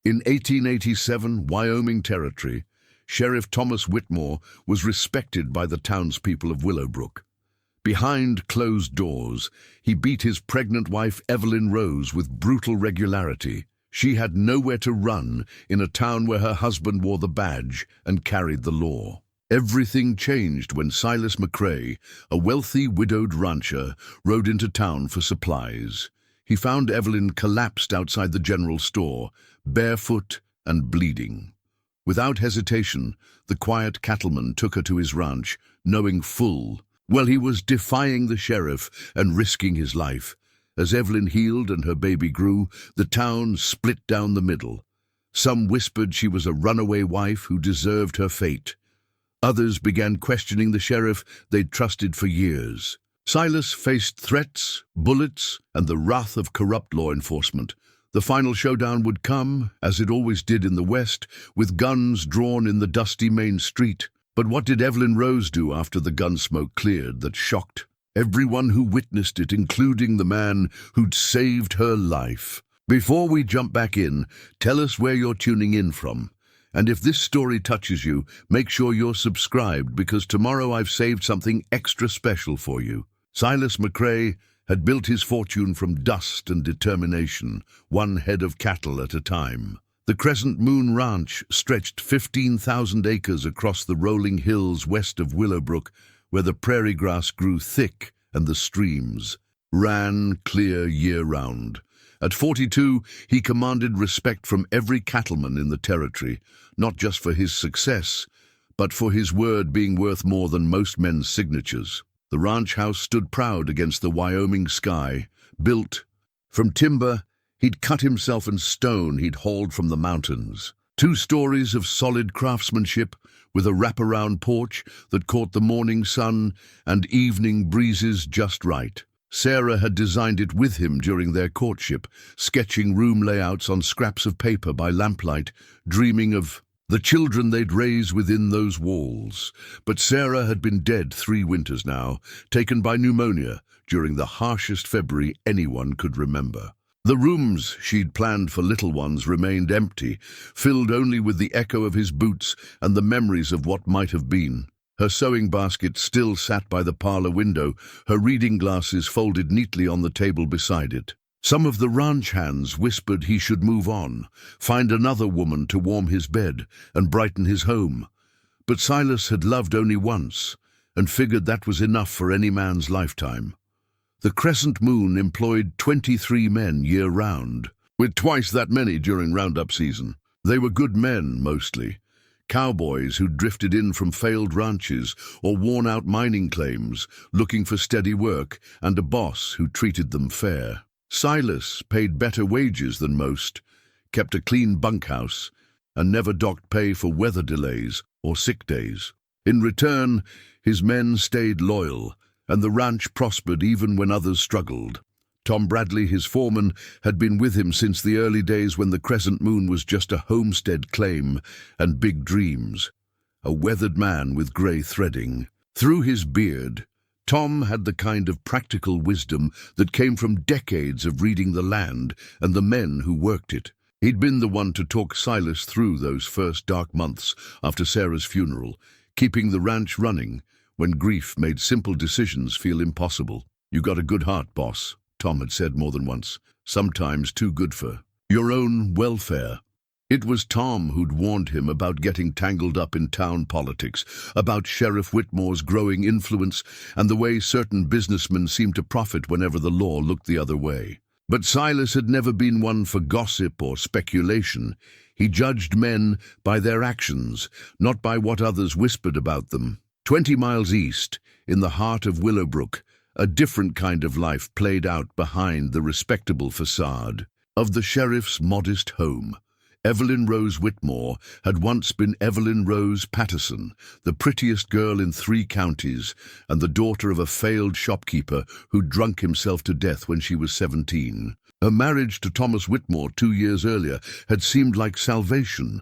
In 1887, Wyoming Territory, Sheriff Thomas Whitmore was respected by the townspeople of Willowbrook. Behind closed doors, he beat his pregnant wife Evelyn Rose with brutal regularity. She had nowhere to run in a town where her husband wore the badge and carried the law. Everything changed when Silas McCrae, a wealthy widowed rancher, rode into town for supplies. He found Evelyn collapsed outside the general store, barefoot and bleeding. Without hesitation, the quiet cattleman took her to his ranch, knowing full well he was defying the sheriff and risking his life. As Evelyn healed and her baby grew, the town split down the middle. Some whispered she was a runaway wife who deserved her fate. Others began questioning the sheriff they'd trusted for years. Silas faced threats, bullets, and the wrath of corrupt law enforcement. The final showdown would come, as it always did in the West, with guns drawn in the dusty main street. But what did Evelyn Rose do after the gun smoke cleared that shocked everyone who witnessed it, including the man who'd saved her life? Before we jump back in, tell us where you're tuning in from. And if this story touches you, make sure you're subscribed, because tomorrow I've saved something extra special for you. Silas McCrae had built his fortune from dust and determination, one head of cattle at a time. The Crescent Moon Ranch stretched 15,000 acres across the rolling hills west of Willowbrook, where the prairie grass grew thick and the streams ran clear year-round. At 42, he commanded respect from every cattleman in the territory, not just for his success, but for his word being worth more than most men's signatures. The ranch house stood proud against the Wyoming sky, built from timber he'd cut himself and stone he'd hauled from the mountains. 2 stories of solid craftsmanship, with a wraparound porch that caught the morning sun and evening breezes just right. Sarah had designed it with him during their courtship, sketching room layouts on scraps of paper by lamplight, dreaming of the children they'd raise within those walls. But Sarah had been dead 3 winters now, taken by pneumonia during the harshest February anyone could remember. The rooms she'd planned for little ones remained empty, filled only with the echo of his boots and the memories of what might have been. Her sewing basket still sat by the parlor window, her reading glasses folded neatly on the table beside it. Some of the ranch hands whispered he should move on, find another woman to warm his bed and brighten his home. But Silas had loved only once, and figured that was enough for any man's lifetime. The Crescent Moon employed 23 men year-round, with twice that many during roundup season. They were good men, mostly. Cowboys who drifted in from failed ranches or worn-out mining claims, looking for steady work, and a boss who treated them fair. Silas paid better wages than most, kept a clean bunkhouse, and never docked pay for weather delays or sick days. In return, his men stayed loyal, and the ranch prospered even when others struggled. Tom Bradley, his foreman, had been with him since the early days when the Crescent Moon was just a homestead claim and big dreams. A weathered man with grey threading. Through his beard, Tom had the kind of practical wisdom that came from decades of reading the land and the men who worked it. He'd been the one to talk Silas through those first dark months after Sarah's funeral, keeping the ranch running when grief made simple decisions feel impossible. "You got a good heart, boss," Tom had said more than once, sometimes too good for your own welfare. It was Tom who'd warned him about getting tangled up in town politics, about Sheriff Whitmore's growing influence, and the way certain businessmen seemed to profit whenever the law looked the other way. But Silas had never been one for gossip or speculation. He judged men by their actions, not by what others whispered about them. 20 miles east, in the heart of Willowbrook, a different kind of life played out behind the respectable facade of the sheriff's modest home. Evelyn Rose Whitmore had once been Evelyn Rose Patterson, the prettiest girl in 3 counties, and the daughter of a failed shopkeeper who drunk himself to death when she was 17. Her marriage to Thomas Whitmore 2 years earlier had seemed like salvation,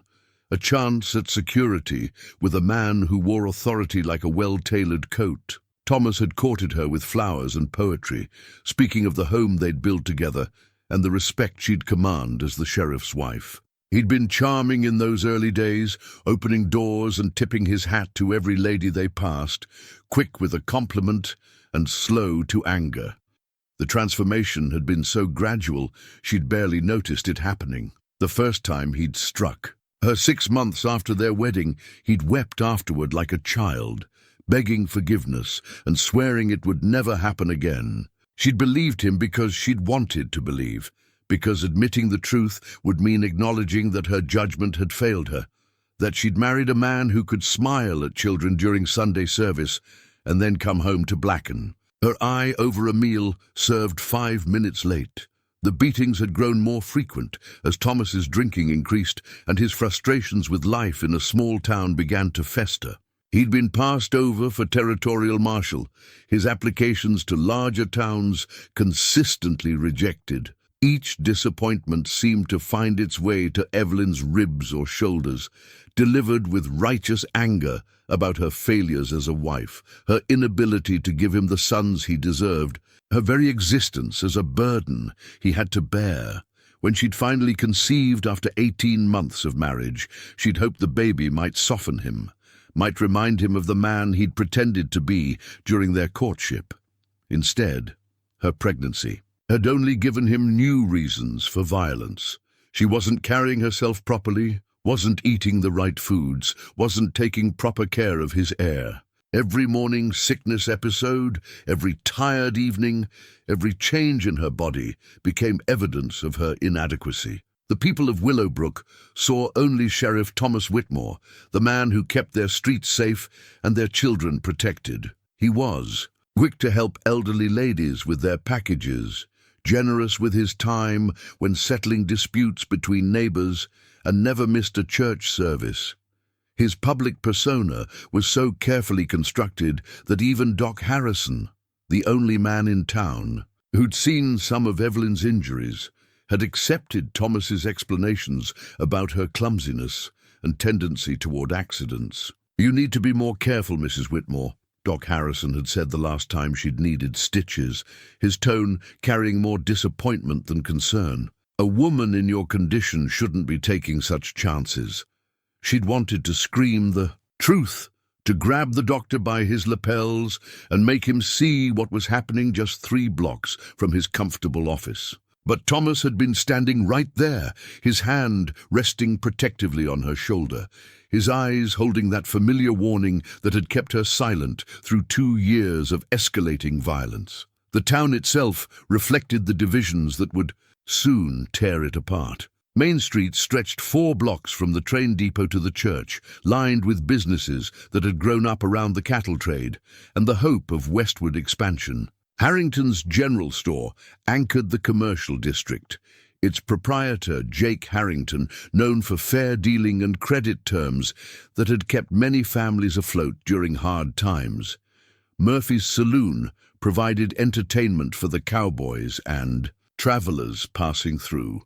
a chance at security with a man who wore authority like a well-tailored coat. Thomas had courted her with flowers and poetry, speaking of the home they'd built together and the respect she'd command as the sheriff's wife. He'd been charming in those early days, opening doors and tipping his hat to every lady they passed, quick with a compliment and slow to anger. The transformation had been so gradual, she'd barely noticed it happening. The first time he'd struck her 6 months after their wedding, he'd wept afterward like a child, begging forgiveness and swearing it would never happen again. She'd believed him because she'd wanted to believe, because admitting the truth would mean acknowledging that her judgment had failed her, that she'd married a man who could smile at children during Sunday service and then come home to blacken. Her eye over a meal served 5 minutes late. The beatings had grown more frequent as Thomas's drinking increased and his frustrations with life in a small town began to fester. He'd been passed over for territorial marshal, his applications to larger towns consistently rejected. Each disappointment seemed to find its way to Evelyn's ribs or shoulders, delivered with righteous anger about her failures as a wife, her inability to give him the sons he deserved, her very existence as a burden he had to bear. When she'd finally conceived after 18 months of marriage, she'd hoped the baby might soften him, might remind him of the man he'd pretended to be during their courtship. Instead, her pregnancy had only given him new reasons for violence. She wasn't carrying herself properly, wasn't eating the right foods, wasn't taking proper care of his heir. Every morning sickness episode, every tired evening, every change in her body became evidence of her inadequacy. The people of Willowbrook saw only Sheriff Thomas Whitmore, the man who kept their streets safe and their children protected. He was quick to help elderly ladies with their packages, generous with his time when settling disputes between neighbors, and never missed a church service. His public persona was so carefully constructed that even Doc Harrison, the only man in town who'd seen some of Evelyn's injuries, had accepted Thomas's explanations about her clumsiness and tendency toward accidents. "You need to be more careful, Mrs. Whitmore," Doc Harrison had said the last time she'd needed stitches, his tone carrying more disappointment than concern. "A woman in your condition shouldn't be taking such chances." She'd wanted to scream the truth, to grab the doctor by his lapels and make him see what was happening just 3 blocks from his comfortable office. But Thomas had been standing right there, his hand resting protectively on her shoulder, his eyes holding that familiar warning that had kept her silent through 2 years of escalating violence. The town itself reflected the divisions that would soon tear it apart. Main Street stretched 4 blocks from the train depot to the church, lined with businesses that had grown up around the cattle trade and the hope of westward expansion. Harrington's General Store anchored the commercial district, its proprietor, Jake Harrington, known for fair dealing and credit terms that had kept many families afloat during hard times. Murphy's Saloon provided entertainment for the cowboys and travelers passing through,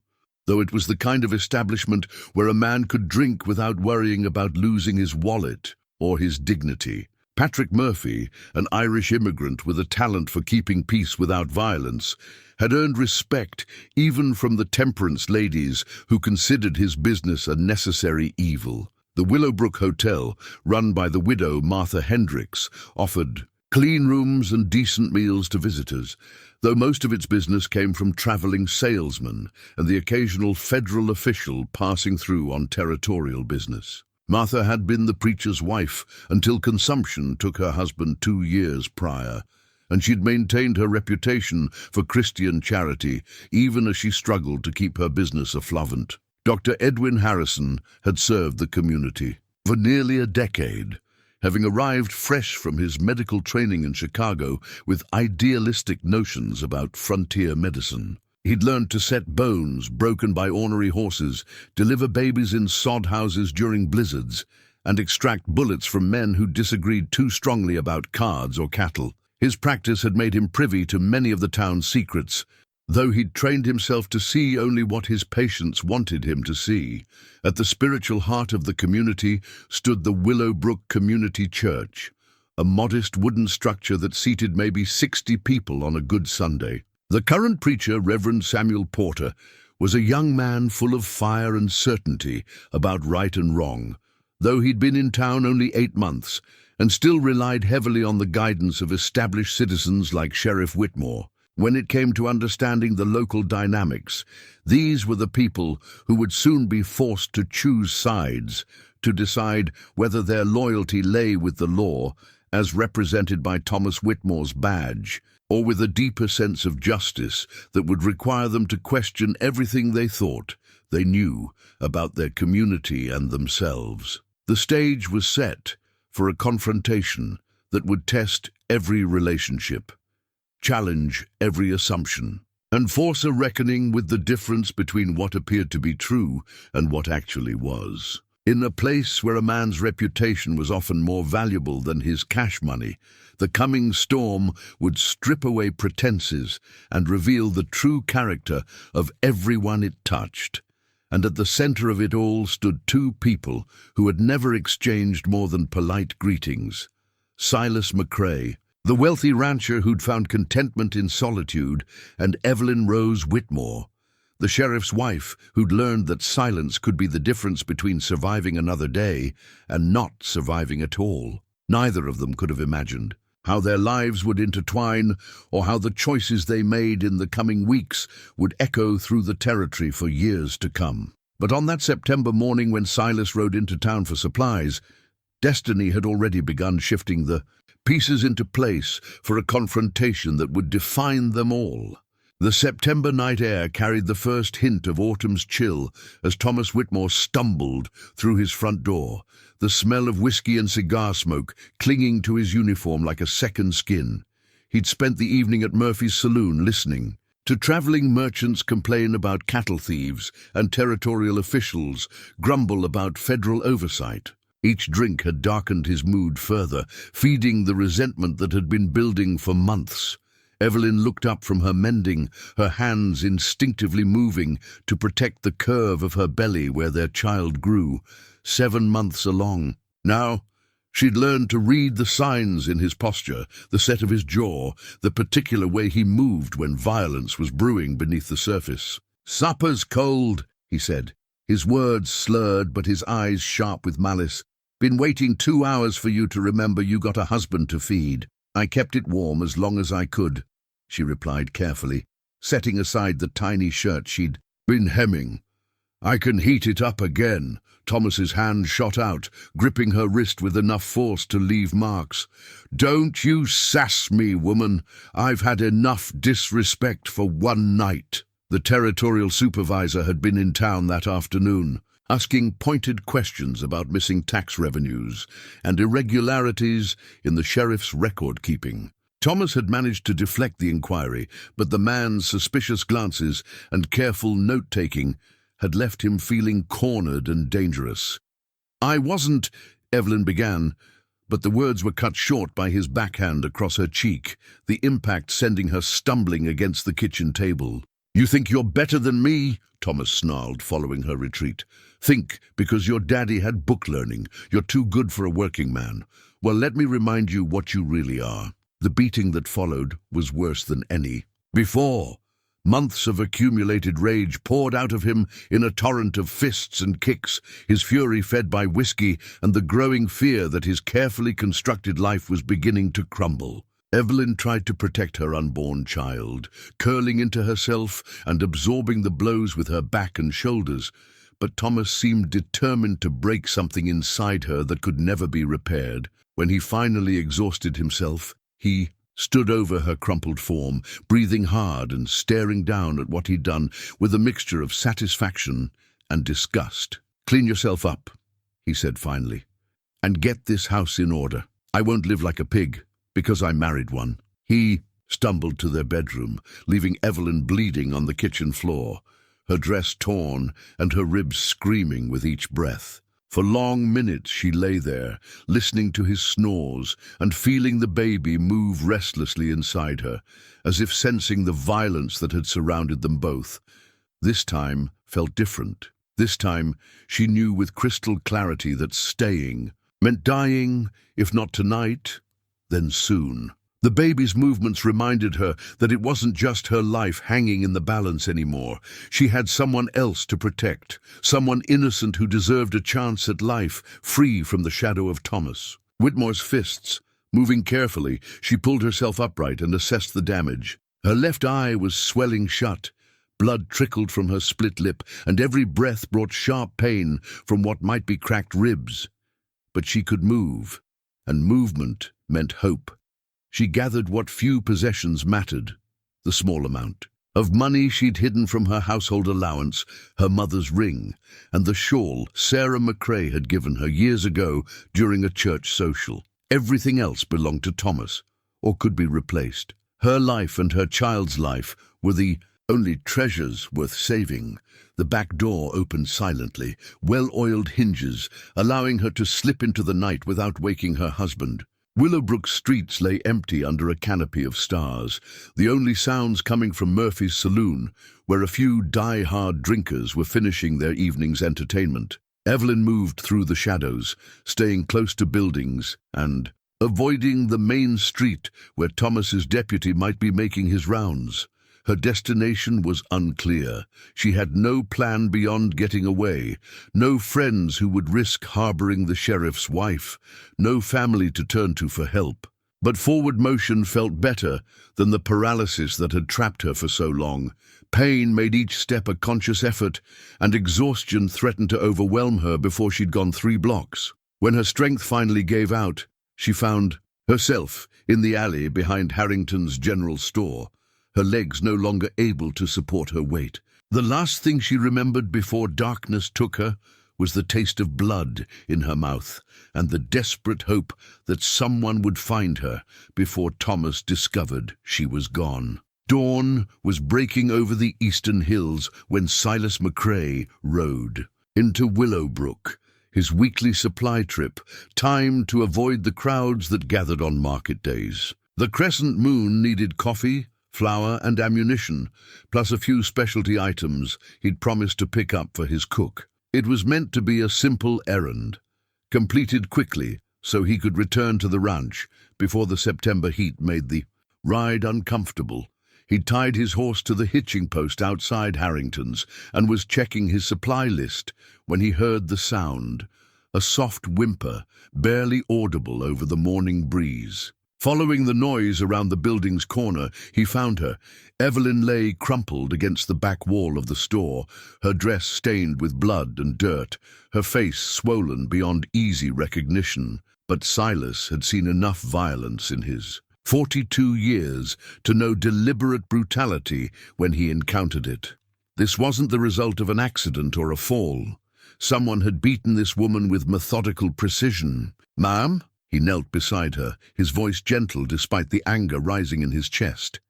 though it was the kind of establishment where a man could drink without worrying about losing his wallet or his dignity. Patrick Murphy, an Irish immigrant with a talent for keeping peace without violence, had earned respect even from the temperance ladies who considered his business a necessary evil. The Willowbrook Hotel, run by the widow Martha Hendricks, offered clean rooms and decent meals to visitors, though most of its business came from traveling salesmen and the occasional federal official passing through on territorial business. Martha had been the preacher's wife until consumption took her husband 2 years prior, and she'd maintained her reputation for Christian charity even as she struggled to keep her business afloat. Dr. Edwin Harrison had served the community for nearly a decade, having arrived fresh from his medical training in Chicago with idealistic notions about frontier medicine. He'd learned to set bones broken by ornery horses, deliver babies in sod houses during blizzards, and extract bullets from men who disagreed too strongly about cards or cattle. His practice had made him privy to many of the town's secrets, though he'd trained himself to see only what his patients wanted him to see. At the spiritual heart of the community stood the Willowbrook Community Church, a modest wooden structure that seated maybe 60 people on a good Sunday. The current preacher, Reverend Samuel Porter, was a young man full of fire and certainty about right and wrong, though he'd been in town only 8 months and still relied heavily on the guidance of established citizens like Sheriff Whitmore. When it came to understanding the local dynamics, these were the people who would soon be forced to choose sides, to decide whether their loyalty lay with the law, as represented by Thomas Whitmore's badge, or with a deeper sense of justice that would require them to question everything they thought they knew about their community and themselves. The stage was set for a confrontation that would test every relationship, challenge every assumption, and force a reckoning with the difference between what appeared to be true and what actually was. In a place where a man's reputation was often more valuable than his cash money, the coming storm would strip away pretenses and reveal the true character of everyone it touched. And at the center of it all stood two people who had never exchanged more than polite greetings. Silas McCrae, the wealthy rancher who'd found contentment in solitude, and Evelyn Rose Whitmore, the sheriff's wife who'd learned that silence could be the difference between surviving another day and not surviving at all. Neither of them could have imagined how their lives would intertwine, or how the choices they made in the coming weeks would echo through the territory for years to come. But on that September morning when Silas rode into town for supplies, destiny had already begun shifting the pieces into place for a confrontation that would define them all. The September night air carried the first hint of autumn's chill as Thomas Whitmore stumbled through his front door, the smell of whiskey and cigar smoke clinging to his uniform like a second skin. He'd spent the evening at Murphy's saloon listening to traveling merchants complain about cattle thieves and territorial officials grumble about federal oversight. Each drink had darkened his mood further, feeding the resentment that had been building for months. Evelyn looked up from her mending, her hands instinctively moving to protect the curve of her belly where their child grew, 7 months along. Now, she'd learned to read the signs in his posture, the set of his jaw, the particular way he moved when violence was brewing beneath the surface. "Supper's cold," he said, his words slurred but his eyes sharp with malice. "Been waiting 2 hours for you to remember you got a husband to feed." "I kept it warm as long as I could," she replied carefully, setting aside the tiny shirt she'd been hemming. "I can heat it up again." Thomas's hand shot out, gripping her wrist with enough force to leave marks. "Don't you sass me, woman. I've had enough disrespect for one night." The territorial supervisor had been in town that afternoon, asking pointed questions about missing tax revenues and irregularities in the sheriff's record-keeping. Thomas had managed to deflect the inquiry, but the man's suspicious glances and careful note-taking had left him feeling cornered and dangerous. "I wasn't," Evelyn began, but the words were cut short by his backhand across her cheek, the impact sending her stumbling against the kitchen table. "You think you're better than me?" Thomas snarled, following her retreat. "Think because your daddy had book learning, you're too good for a working man. Well, let me remind you what you really are." The beating that followed was worse than any before. Months of accumulated rage poured out of him in a torrent of fists and kicks, his fury fed by whiskey and the growing fear that his carefully constructed life was beginning to crumble. Evelyn tried to protect her unborn child, curling into herself and absorbing the blows with her back and shoulders, but Thomas seemed determined to break something inside her that could never be repaired. When he finally exhausted himself, he stood over her crumpled form, breathing hard and staring down at what he'd done with a mixture of satisfaction and disgust. "Clean yourself up," he said finally, "and get this house in order. I won't live like a pig, because I married one." He stumbled to their bedroom, leaving Evelyn bleeding on the kitchen floor, her dress torn and her ribs screaming with each breath. For long minutes she lay there, listening to his snores and feeling the baby move restlessly inside her, as if sensing the violence that had surrounded them both. This time felt different. This time she knew with crystal clarity that staying meant dying, if not tonight, then soon. The baby's movements reminded her that it wasn't just her life hanging in the balance anymore. She had someone else to protect, someone innocent who deserved a chance at life, free from the shadow of Thomas. Whitmore's fists. Moving carefully, she pulled herself upright and assessed the damage. Her left eye was swelling shut. Blood trickled from her split lip, and every breath brought sharp pain from what might be cracked ribs. But she could move, and movement meant hope. She gathered what few possessions mattered, the small amount of money she'd hidden from her household allowance, her mother's ring, and the shawl Sarah McCrae had given her years ago during a church social. Everything else belonged to Thomas, or could be replaced. Her life and her child's life were the only treasures worth saving. The back door opened silently, well-oiled hinges, allowing her to slip into the night without waking her husband. Willowbrook streets lay empty under a canopy of stars, the only sounds coming from Murphy's saloon, where a few die-hard drinkers were finishing their evening's entertainment. Evelyn moved through the shadows, staying close to buildings and avoiding the main street where Thomas's deputy might be making his rounds. Her destination was unclear. She had no plan beyond getting away, no friends who would risk harboring the sheriff's wife, no family to turn to for help. But forward motion felt better than the paralysis that had trapped her for so long. Pain made each step a conscious effort, and exhaustion threatened to overwhelm her before she'd gone 3 blocks. When her strength finally gave out, she found herself in the alley behind Harrington's general store, her legs no longer able to support her weight. The last thing she remembered before darkness took her was the taste of blood in her mouth and the desperate hope that someone would find her before Thomas discovered she was gone. Dawn was breaking over the eastern hills when Silas McCrae rode into Willowbrook, his weekly supply trip, timed to avoid the crowds that gathered on market days. The Crescent moon needed coffee, flour and ammunition, plus a few specialty items he'd promised to pick up for his cook. It was meant to be a simple errand, completed quickly so he could return to the ranch before the September heat made the ride uncomfortable. He'd tied his horse to the hitching post outside Harrington's and was checking his supply list when he heard the sound, a soft whimper, barely audible over the morning breeze. Following the noise around the building's corner, he found her. Evelyn lay crumpled against the back wall of the store, her dress stained with blood and dirt, her face swollen beyond easy recognition. But Silas had seen enough violence in his 42 years to know deliberate brutality when he encountered it. This wasn't the result of an accident or a fall. Someone had beaten this woman with methodical precision. "Ma'am?" He knelt beside her, his voice gentle despite the anger rising in his chest.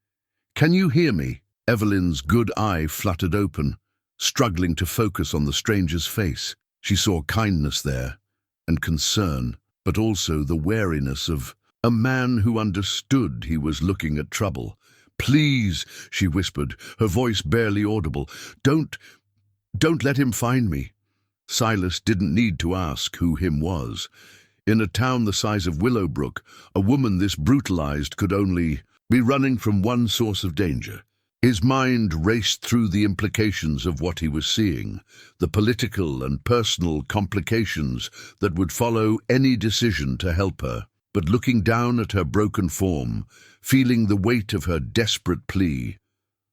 "Can you hear me?" Evelyn's good eye fluttered open, struggling to focus on the stranger's face. She saw kindness there, and concern, but also the wariness of a man who understood he was looking at trouble. "Please," she whispered, her voice barely audible, Don't let him find me." Silas didn't need to ask who him was. In a town the size of Willowbrook, a woman this brutalized could only be running from one source of danger. His mind raced through the implications of what he was seeing, the political and personal complications that would follow any decision to help her. But looking down at her broken form, feeling the weight of her desperate plea,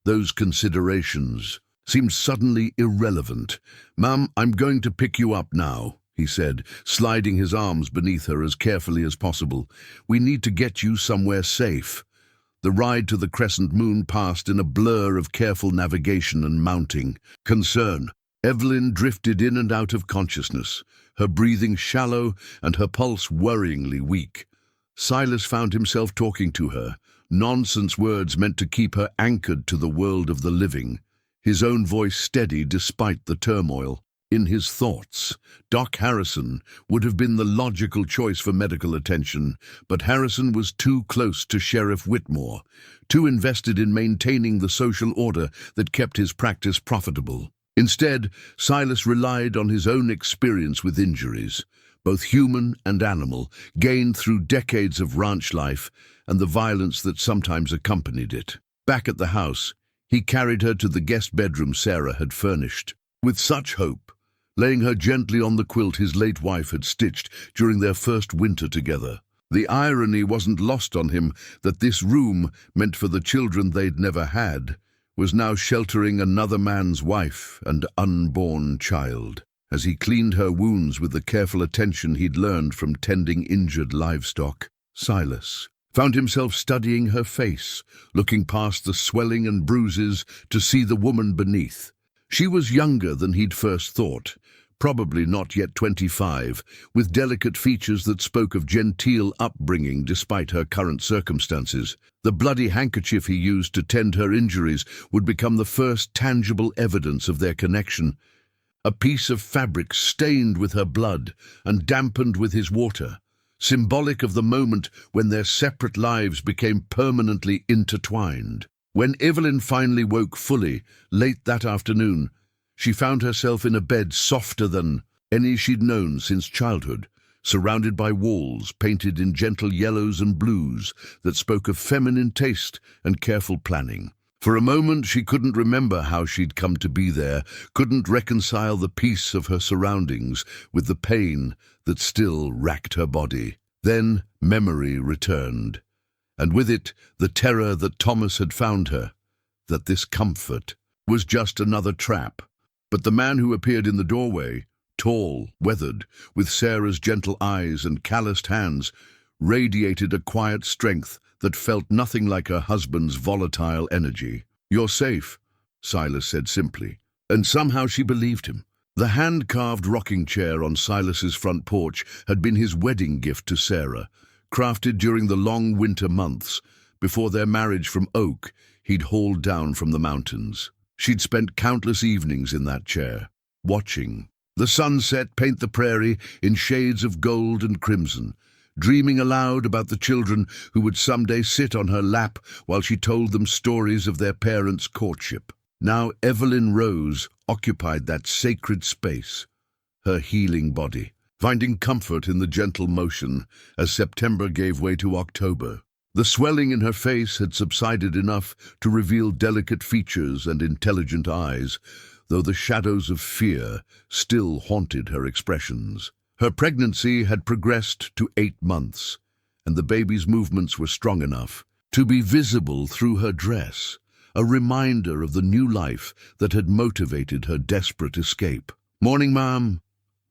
those considerations seemed suddenly irrelevant. "Ma'am, I'm going to pick you up now," he said, sliding his arms beneath her as carefully as possible. "We need to get you somewhere safe." The ride to the Crescent moon passed in a blur of careful navigation and mounting concern. Evelyn drifted in and out of consciousness, her breathing shallow and her pulse worryingly weak. Silas found himself talking to her, nonsense words meant to keep her anchored to the world of the living, his own voice steady despite the turmoil. In his thoughts, Doc Harrison would have been the logical choice for medical attention, but Harrison was too close to Sheriff Whitmore, too invested in maintaining the social order that kept his practice profitable. Instead, Silas relied on his own experience with injuries, both human and animal, gained through decades of ranch life and the violence that sometimes accompanied it. Back at the house, he carried her to the guest bedroom Sarah had furnished. With such hope, laying her gently on the quilt his late wife had stitched during their first winter together. The irony wasn't lost on him that this room, meant for the children they'd never had, was now sheltering another man's wife and unborn child. As he cleaned her wounds with the careful attention he'd learned from tending injured livestock, Silas found himself studying her face, looking past the swelling and bruises to see the woman beneath. She was younger than he'd first thought, probably not yet 25, with delicate features that spoke of genteel upbringing despite her current circumstances. The bloody handkerchief he used to tend her injuries would become the first tangible evidence of their connection. A piece of fabric stained with her blood and dampened with his water, symbolic of the moment when their separate lives became permanently intertwined. When Evelyn finally woke fully, late that afternoon, she found herself in a bed softer than any she'd known since childhood, surrounded by walls painted in gentle yellows and blues that spoke of feminine taste and careful planning. For a moment she couldn't remember how she'd come to be there, couldn't reconcile the peace of her surroundings with the pain that still racked her body. Then memory returned, and with it the terror that Thomas had found her, that this comfort was just another trap. But the man who appeared in the doorway, tall, weathered, with Sarah's gentle eyes and calloused hands, radiated a quiet strength that felt nothing like her husband's volatile energy. "You're safe," Silas said simply, and somehow she believed him. The hand-carved rocking chair on Silas's front porch had been his wedding gift to Sarah, crafted during the long winter months before their marriage from oak he'd hauled down from the mountains. She'd spent countless evenings in that chair, watching the sunset paint the prairie in shades of gold and crimson, dreaming aloud about the children who would someday sit on her lap while she told them stories of their parents' courtship. Now Evelyn Rose occupied that sacred space, her healing body, finding comfort in the gentle motion as September gave way to October. The swelling in her face had subsided enough to reveal delicate features and intelligent eyes, though the shadows of fear still haunted her expressions. Her pregnancy had progressed to 8 months, and the baby's movements were strong enough to be visible through her dress, a reminder of the new life that had motivated her desperate escape. "Morning, ma'am,"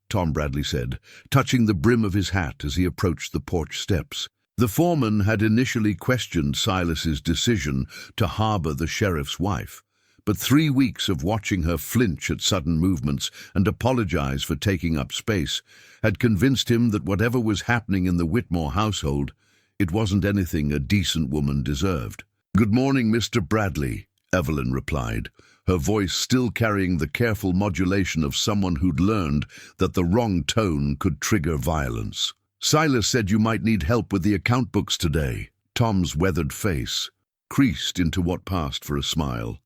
Tom Bradley said, touching the brim of his hat as he approached the porch steps. The foreman had initially questioned Silas's decision to harbor the sheriff's wife, but 3 weeks of watching her flinch at sudden movements and apologize for taking up space had convinced him that whatever was happening in the Whitmore household, it wasn't anything a decent woman deserved. "Good morning, Mr. Bradley," Evelyn replied, her voice still carrying the careful modulation of someone who'd learned that the wrong tone could trigger violence. "Silas said you might need help with the account books today." Tom's weathered face creased into what passed for a smile.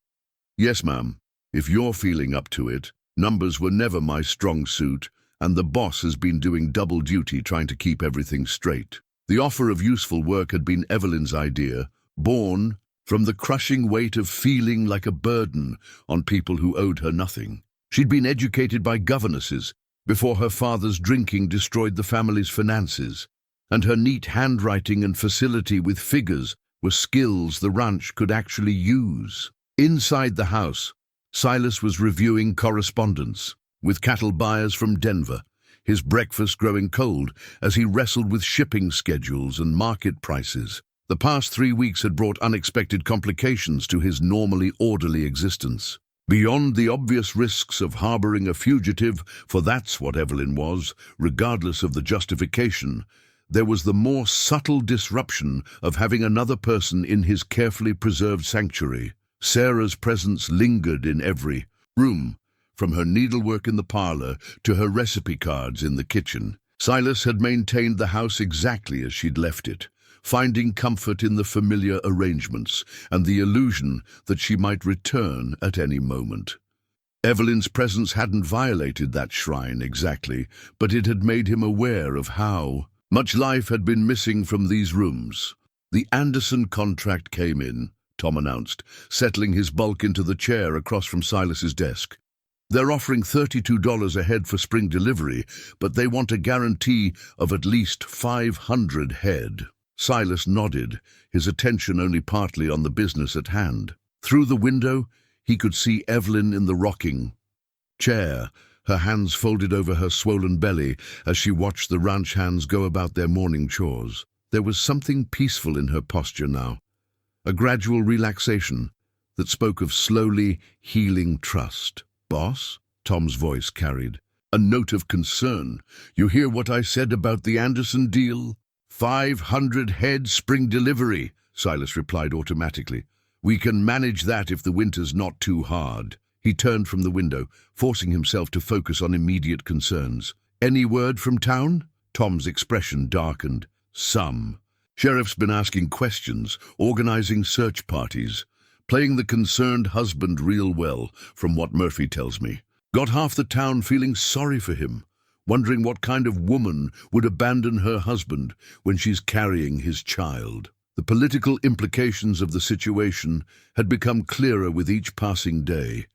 "Yes, ma'am. If you're feeling up to it. Numbers were never my strong suit, and the boss has been doing double duty trying to keep everything straight." The offer of useful work had been Evelyn's idea, born from the crushing weight of feeling like a burden on people who owed her nothing. She'd been educated by governesses before her father's drinking destroyed the family's finances, and her neat handwriting and facility with figures were skills the ranch could actually use. Inside the house, Silas was reviewing correspondence with cattle buyers from Denver, his breakfast growing cold as he wrestled with shipping schedules and market prices. The past 3 weeks had brought unexpected complications to his normally orderly existence. Beyond the obvious risks of harboring a fugitive, for that's what Evelyn was, regardless of the justification, there was the more subtle disruption of having another person in his carefully preserved sanctuary. Sarah's presence lingered in every room, from her needlework in the parlor to her recipe cards in the kitchen. Silas had maintained the house exactly as she'd left it, finding comfort in the familiar arrangements and the illusion that she might return at any moment. Evelyn's presence hadn't violated that shrine exactly, but it had made him aware of how much life had been missing from these rooms. The Anderson contract came in, Tom announced, settling his bulk into the chair across from Silas's desk. They're offering $32 a head for spring delivery, but they want a guarantee of at least 500 head. Silas nodded, his attention only partly on the business at hand. Through the window, he could see Evelyn in the rocking chair, her hands folded over her swollen belly as she watched the ranch hands go about their morning chores. There was something peaceful in her posture now, a gradual relaxation that spoke of slowly healing trust. "Boss?" Tom's voice carried a note of concern. "You hear what I said about the Anderson deal? 500 head spring delivery," Silas replied automatically. "We can manage that if the winter's not too hard." He turned from the window, forcing himself to focus on immediate concerns. "Any word from town?" Tom's expression darkened. "Some. Sheriff's been asking questions, organizing search parties, playing the concerned husband real well, from what Murphy tells me. Got half the town feeling sorry for him, wondering what kind of woman would abandon her husband when she's carrying his child." The political implications of the situation had become clearer with each passing day.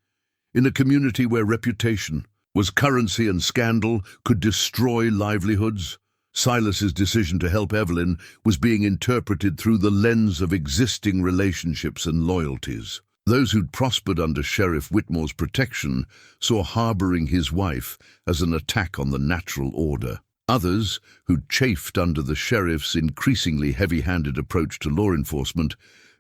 In a community where reputation was currency and scandal could destroy livelihoods, Silas's decision to help Evelyn was being interpreted through the lens of existing relationships and loyalties. Those who'd prospered under Sheriff Whitmore's protection saw harboring his wife as an attack on the natural order. Others, who'd chafed under the sheriff's increasingly heavy-handed approach to law enforcement,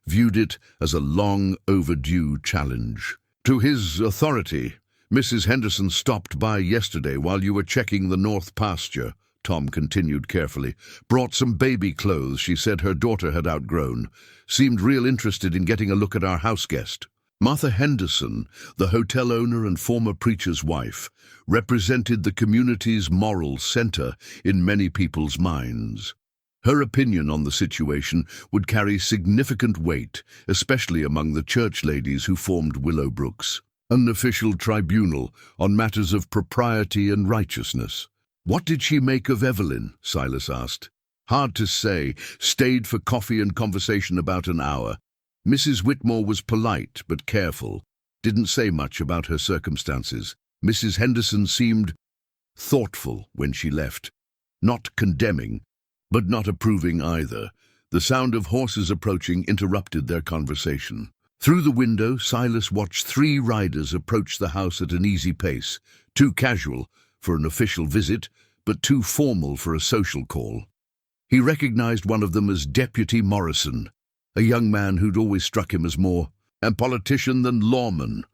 viewed it as a long overdue challenge. "To his authority, Mrs. Henderson stopped by yesterday while you were checking the north pasture," Tom continued carefully. "Brought some baby clothes she said her daughter had outgrown. Seemed real interested in getting a look at our house guest." Martha Henderson, the hotel owner and former preacher's wife, represented the community's moral center in many people's minds. Her opinion on the situation would carry significant weight, especially among the church ladies who formed Willowbrook's unofficial tribunal on matters of propriety and righteousness. "What did she make of Evelyn?" Silas asked. "Hard to say. Stayed for coffee and conversation about an hour. Mrs. Whitmore was polite but careful. Didn't say much about her circumstances. Mrs. Henderson seemed thoughtful when she left. Not condemning, but not approving either." The sound of horses approaching interrupted their conversation. Through the window, Silas watched 3 riders approach the house at an easy pace, too casual for an official visit, but too formal for a social call. He recognized one of them as Deputy Morrison, a young man who'd always struck him as more a politician than lawman.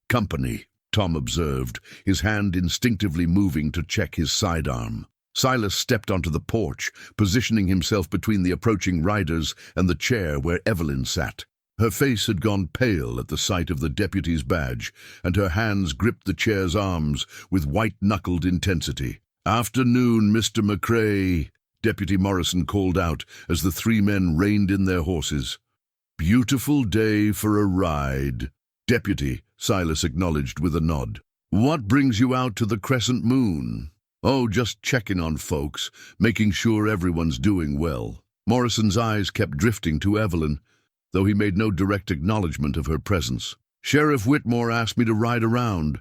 "Company," Tom observed, his hand instinctively moving to check his sidearm. Silas stepped onto the porch, positioning himself between the approaching riders and the chair where Evelyn sat. Her face had gone pale at the sight of the deputy's badge, and her hands gripped the chair's arms with white-knuckled intensity. "Afternoon, Mr. McCrae," Deputy Morrison called out as the 3 men reined in their horses. "Beautiful day for a ride." "Deputy," Silas acknowledged with a nod. "What brings you out to the Crescent Moon?" "Oh, just checking on folks, making sure everyone's doing well." Morrison's eyes kept drifting to Evelyn, though he made no direct acknowledgement of her presence. "Sheriff Whitmore asked me to ride around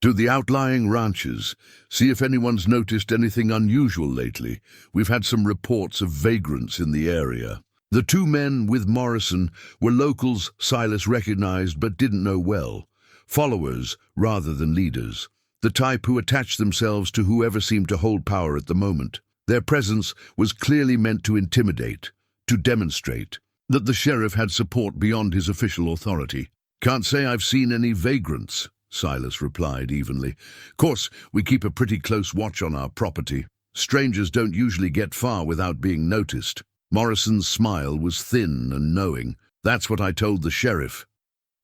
to the outlying ranches, see if anyone's noticed anything unusual lately. We've had some reports of vagrants in the area." The 2 men with Morrison were locals Silas recognized but didn't know well, followers rather than leaders, the type who attached themselves to whoever seemed to hold power at the moment. Their presence was clearly meant to intimidate, to demonstrate that the sheriff had support beyond his official authority. "Can't say I've seen any vagrants," Silas replied evenly. "Course, we keep a pretty close watch on our property. Strangers don't usually get far without being noticed." Morrison's smile was thin and knowing. "That's what I told the sheriff.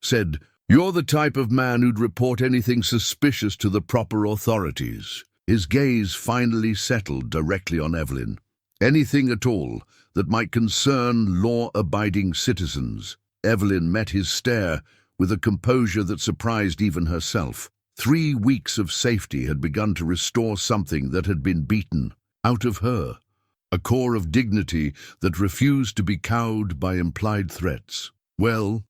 Said, you're the type of man who'd report anything suspicious to the proper authorities." His gaze finally settled directly on Evelyn. "Anything at all that might concern law-abiding citizens." Evelyn met his stare with a composure that surprised even herself. 3 weeks of safety had begun to restore something that had been beaten out of her, a core of dignity that refused to be cowed by implied threats. "Well,"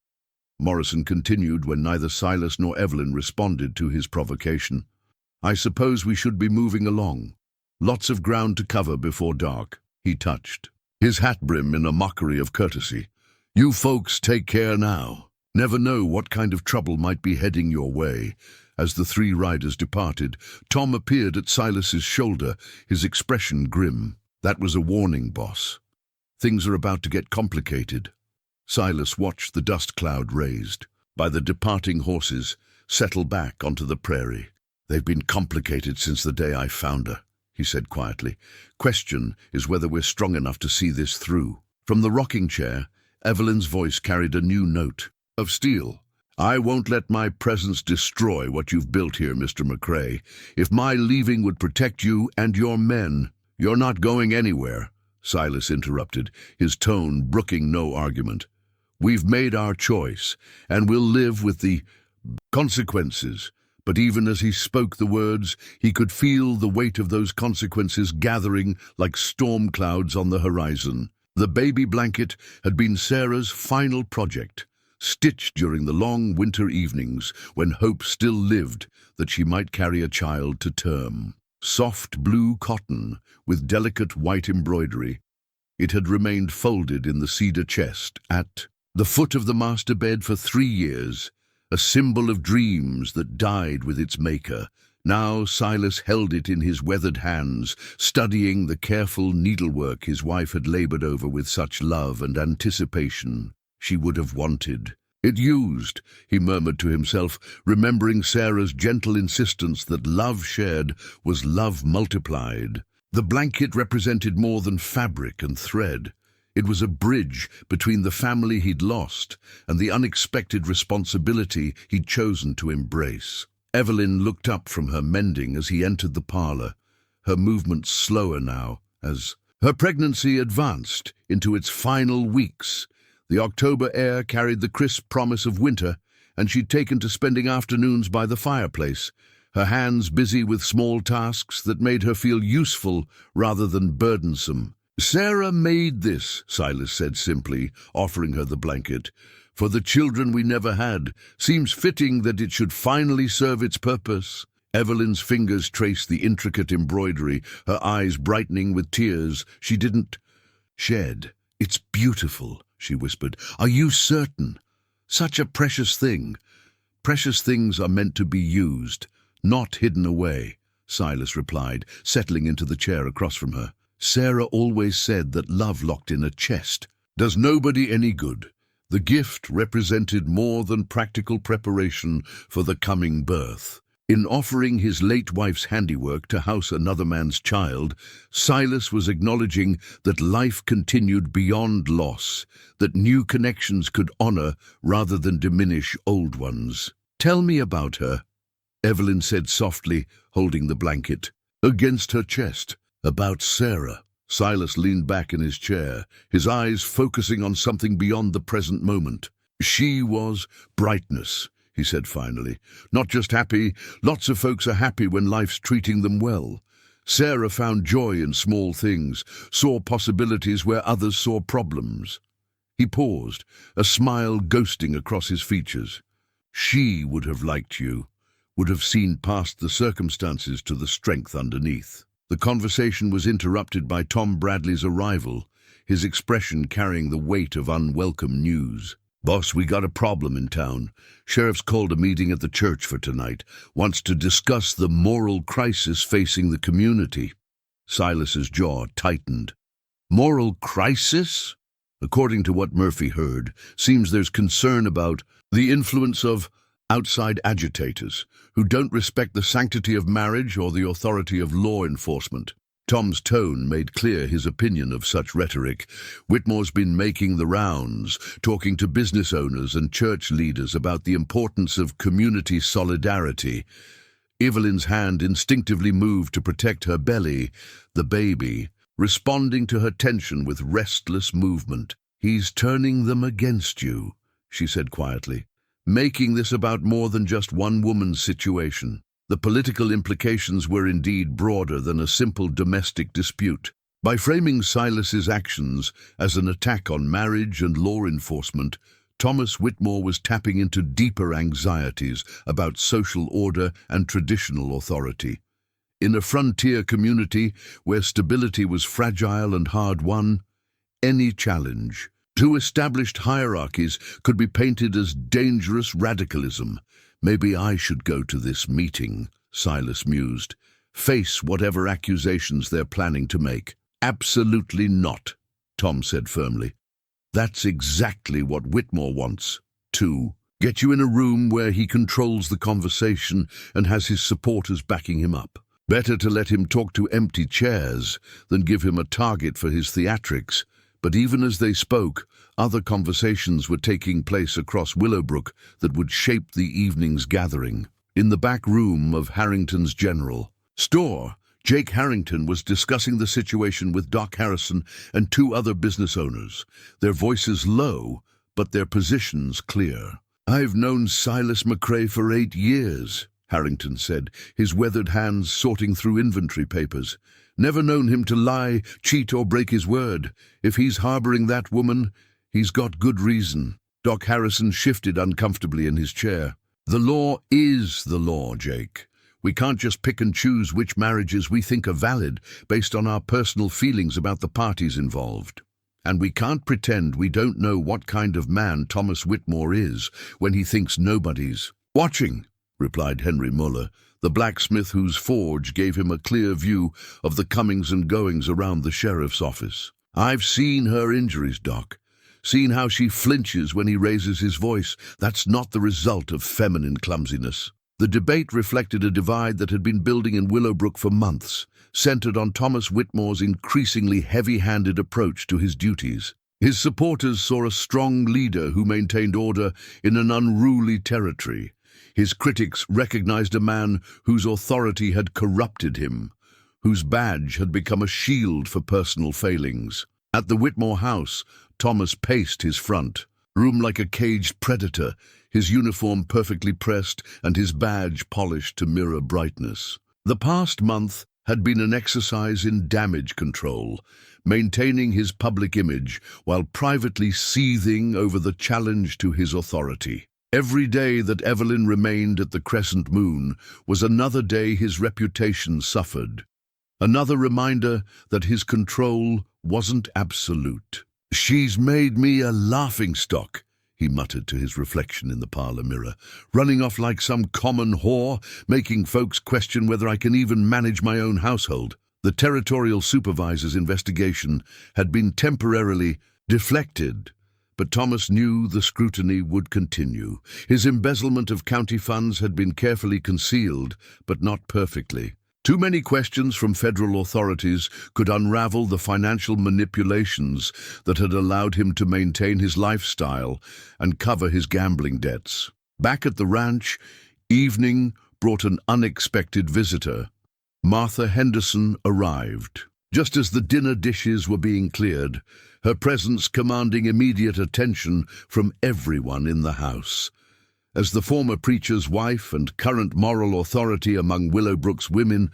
Morrison continued when neither Silas nor Evelyn responded to his provocation, "I suppose we should be moving along. Lots of ground to cover before dark." He touched his hat brim in a mockery of courtesy. "You folks take care now. Never know what kind of trouble might be heading your way." As the 3 riders departed, Tom appeared at Silas's shoulder, his expression grim. "That was a warning, boss. Things are about to get complicated." Silas watched the dust cloud raised by the departing horses settle back onto the prairie. "They've been complicated since the day I found her," he said quietly. "Question is whether we're strong enough to see this through." From the rocking chair, Evelyn's voice carried a new note of steel. "I won't let my presence destroy what you've built here, Mr. McCrae. If my leaving would protect you and your men—" "You're not going anywhere," Silas interrupted, his tone brooking no argument. "We've made our choice, and we'll live with the consequences." But even as he spoke the words, he could feel the weight of those consequences gathering like storm clouds on the horizon. The baby blanket had been Sarah's final project, stitched during the long winter evenings when hope still lived that she might carry a child to term. Soft blue cotton with delicate white embroidery, it had remained folded in the cedar chest at the foot of the master bed for 3 years, a symbol of dreams that died with its maker. Now Silas held it in his weathered hands, studying the careful needlework his wife had labored over with such love and anticipation. She would have wanted it used, he murmured to himself, remembering Sarah's gentle insistence that love shared was love multiplied. The blanket represented more than fabric and thread. It was a bridge between the family he'd lost and the unexpected responsibility he'd chosen to embrace. Evelyn looked up from her mending as he entered the parlor, her movements slower now as her pregnancy advanced into its final weeks. The October air carried the crisp promise of winter, and she'd taken to spending afternoons by the fireplace, her hands busy with small tasks that made her feel useful rather than burdensome. "Sarah made this," Silas said simply, offering her the blanket. "For the children we never had. Seems fitting that it should finally serve its purpose." Evelyn's fingers traced the intricate embroidery, her eyes brightening with tears she didn't shed. "It's beautiful," she whispered. "Are you certain? Such a precious thing." "Precious things are meant to be used, not hidden away," Silas replied, settling into the chair across from her. "Sarah always said that love locked in a chest does nobody any good." The gift represented more than practical preparation for the coming birth. In offering his late wife's handiwork to house another man's child, Silas was acknowledging that life continued beyond loss, that new connections could honor rather than diminish old ones. "Tell me about her," Evelyn said softly, holding the blanket against her chest. "About Sarah." Silas leaned back in his chair, his eyes focusing on something beyond the present moment. "She was brightness," he said finally. "Not just happy. Lots of folks are happy when life's treating them well. Sarah found joy in small things, saw possibilities where others saw problems." He paused, a smile ghosting across his features. "She would have liked you, would have seen past the circumstances to the strength underneath." The conversation was interrupted by Tom Bradley's arrival, his expression carrying the weight of unwelcome news. "Boss, we got a problem in town. Sheriff's called a meeting at the church for tonight. Wants to discuss the moral crisis facing the community." Silas's jaw tightened. "Moral crisis?" "According to what Murphy heard, seems there's concern about the influence of outside agitators who don't respect the sanctity of marriage or the authority of law enforcement." Tom's tone made clear his opinion of such rhetoric. "Whitmore's been making the rounds, talking to business owners and church leaders about the importance of community solidarity." Evelyn's hand instinctively moved to protect her belly, the baby, responding to her tension with restless movement. "He's turning them against you," she said quietly. making this about more than just one woman's situation. The political implications were indeed broader than a simple domestic dispute. By framing Silas's actions as an attack on marriage and law enforcement, Thomas Whitmore was tapping into deeper anxieties about social order and traditional authority. In a frontier community where stability was fragile and hard-won, any challenge to established hierarchies could be painted as dangerous radicalism. "Maybe I should go to this meeting," Silas mused. "Face whatever accusations they're planning to make." "Absolutely not," Tom said firmly. "That's exactly what Whitmore wants, to get you in a room where he controls the conversation and has his supporters backing him up. Better to let him talk to empty chairs than give him a target for his theatrics." But even as they spoke, other conversations were taking place across Willowbrook that would shape the evening's gathering. In the back room of Harrington's General Store, Jake Harrington was discussing the situation with Doc Harrison and two other business owners, their voices low, but their positions clear. "I've known Silas McCrae for 8 years, Harrington said, his weathered hands sorting through inventory papers. "Never known him to lie, cheat, or break his word. If he's harboring that woman, he's got good reason." Doc Harrison shifted uncomfortably in his chair. "The law is the law, Jake. We can't just pick and choose which marriages we think are valid based on our personal feelings about the parties involved. And we can't pretend we don't know what kind of man Thomas Whitmore is when he thinks nobody's watching," replied Henry Muller, the blacksmith whose forge gave him a clear view of the comings and goings around the sheriff's office. "I've seen her injuries, Doc. Seen how she flinches when he raises his voice. That's not the result of feminine clumsiness." The debate reflected a divide that had been building in Willowbrook for months, centered on Thomas Whitmore's increasingly heavy-handed approach to his duties. His supporters saw a strong leader who maintained order in an unruly territory. His critics recognized a man whose authority had corrupted him, whose badge had become a shield for personal failings. At the Whitmore house, Thomas paced his front room like a caged predator, his uniform perfectly pressed and his badge polished to mirror brightness. The past month had been an exercise in damage control, maintaining his public image while privately seething over the challenge to his authority. Every day that Evelyn remained at the Crescent Moon was another day his reputation suffered, another reminder that his control wasn't absolute. "She's made me a laughingstock," he muttered to his reflection in the parlor mirror, "running off like some common whore, making folks question whether I can even manage my own household." The territorial supervisor's investigation had been temporarily deflected, but Thomas knew the scrutiny would continue. His embezzlement of county funds had been carefully concealed, but not perfectly. Too many questions from federal authorities could unravel the financial manipulations that had allowed him to maintain his lifestyle and cover his gambling debts. Back at the ranch, evening brought an unexpected visitor. Martha Henderson arrived. Just as the dinner dishes were being cleared, her presence commanding immediate attention from everyone in the house. As the former preacher's wife and current moral authority among Willowbrook's women,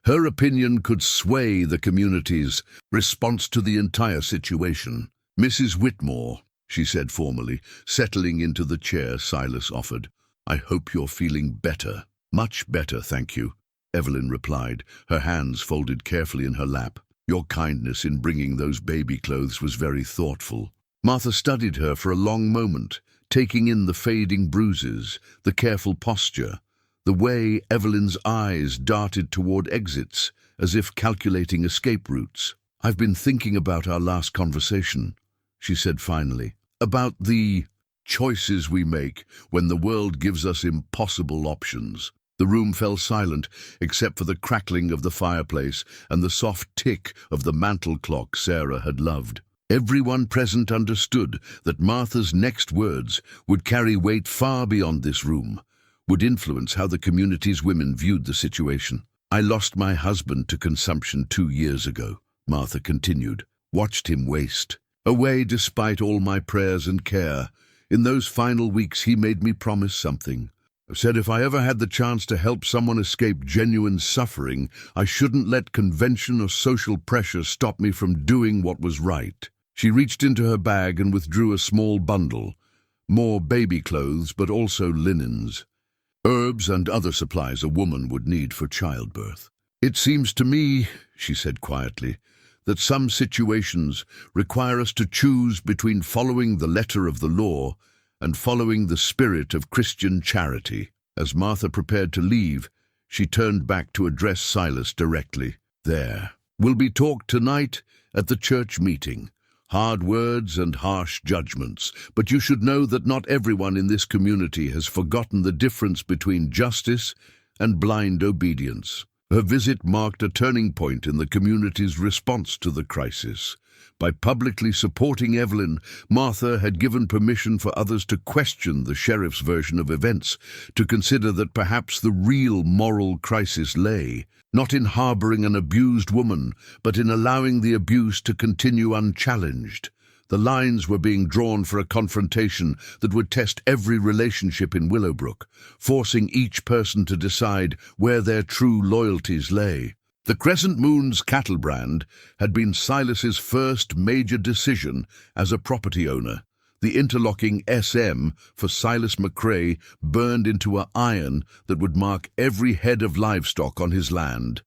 her opinion could sway the community's response to the entire situation. "Mrs. Whitmore," she said formally, settling into the chair Silas offered. "I hope you're feeling better." "Much better, thank you," Evelyn replied, her hands folded carefully in her lap. "Your kindness in bringing those baby clothes was very thoughtful." Martha studied her for a long moment, taking in the fading bruises, the careful posture, the way Evelyn's eyes darted toward exits, as if calculating escape routes. "I've been thinking about our last conversation," she said finally, "about the choices we make when the world gives us impossible options." The room fell silent, except for the crackling of the fireplace and the soft tick of the mantel clock Sarah had loved. Everyone present understood that Martha's next words would carry weight far beyond this room, would influence how the community's women viewed the situation. "I lost my husband to consumption 2 years ago," Martha continued. "Watched him waste away despite all my prayers and care. In those final weeks, he made me promise something. Said if I ever had the chance to help someone escape genuine suffering, I shouldn't let convention or social pressure stop me from doing what was right. She reached into her bag and withdrew a small bundle. More baby clothes, but also linens. Herbs and other supplies a woman would need for childbirth. It seems to me, she said quietly, that some situations require us to choose between following the letter of the law and following the spirit of Christian charity. As Martha prepared to leave, she turned back to address Silas directly. There will be talk tonight at the church meeting. Hard words and harsh judgments, but you should know that not everyone in this community has forgotten the difference between justice and blind obedience. Her visit marked a turning point in the community's response to the crisis. By publicly supporting Evelyn, Martha had given permission for others to question the sheriff's version of events, to consider that perhaps the real moral crisis lay not in harboring an abused woman, but in allowing the abuse to continue unchallenged. The lines were being drawn for a confrontation that would test every relationship in Willowbrook, forcing each person to decide where their true loyalties lay. The Crescent Moon's cattle brand had been Silas's first major decision as a property owner. The interlocking SM for Silas McCrae burned into an iron that would mark every head of livestock on his land.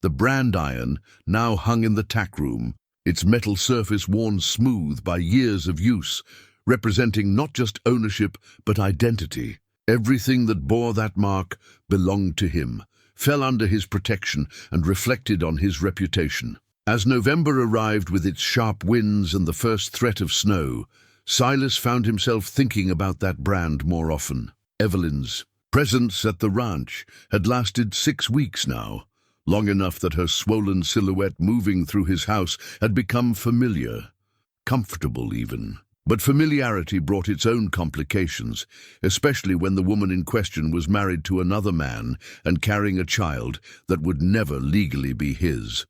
The brand iron now hung in the tack room, its metal surface worn smooth by years of use, representing not just ownership but identity. Everything that bore that mark belonged to him, fell under his protection, and reflected on his reputation. As November arrived with its sharp winds and the first threat of snow, Silas found himself thinking about that brand more often. Evelyn's presence at the ranch had lasted 6 weeks now, long enough that her swollen silhouette moving through his house had become familiar, comfortable even. But familiarity brought its own complications, especially when the woman in question was married to another man and carrying a child that would never legally be his.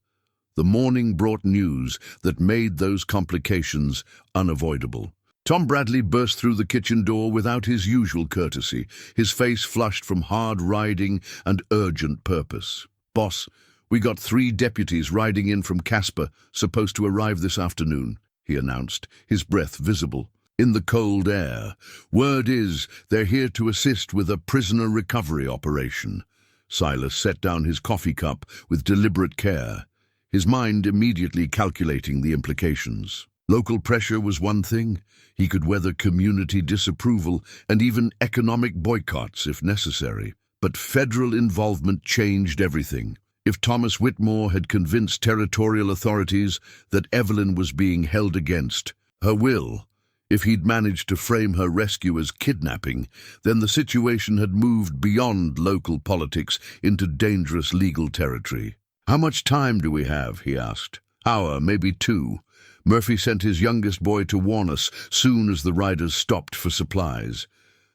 The morning brought news that made those complications unavoidable. Tom Bradley burst through the kitchen door without his usual courtesy, his face flushed from hard riding and urgent purpose. "Boss, we got 3 deputies riding in from Casper, supposed to arrive this afternoon," he announced, his breath visible in the cold air. "Word is they're here to assist with a prisoner recovery operation." Silas set down his coffee cup with deliberate care, his mind immediately calculating the implications. Local pressure was one thing. He could weather community disapproval and even economic boycotts if necessary. But federal involvement changed everything. If Thomas Whitmore had convinced territorial authorities that Evelyn was being held against her will, if he'd managed to frame her rescue as kidnapping, then the situation had moved beyond local politics into dangerous legal territory. "How much time do we have?" he asked. "Hour, maybe 2. Murphy sent his youngest boy to warn us soon as the riders stopped for supplies."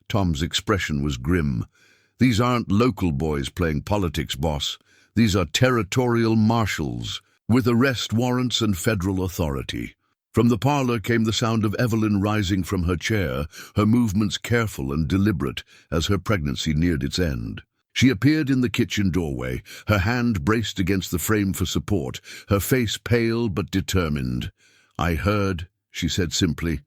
Tom's expression was grim. "These aren't local boys playing politics, boss. These are territorial marshals, with arrest warrants and federal authority." From the parlor came the sound of Evelyn rising from her chair, her movements careful and deliberate as her pregnancy neared its end. She appeared in the kitchen doorway, her hand braced against the frame for support, her face pale but determined. "I heard," she said simply.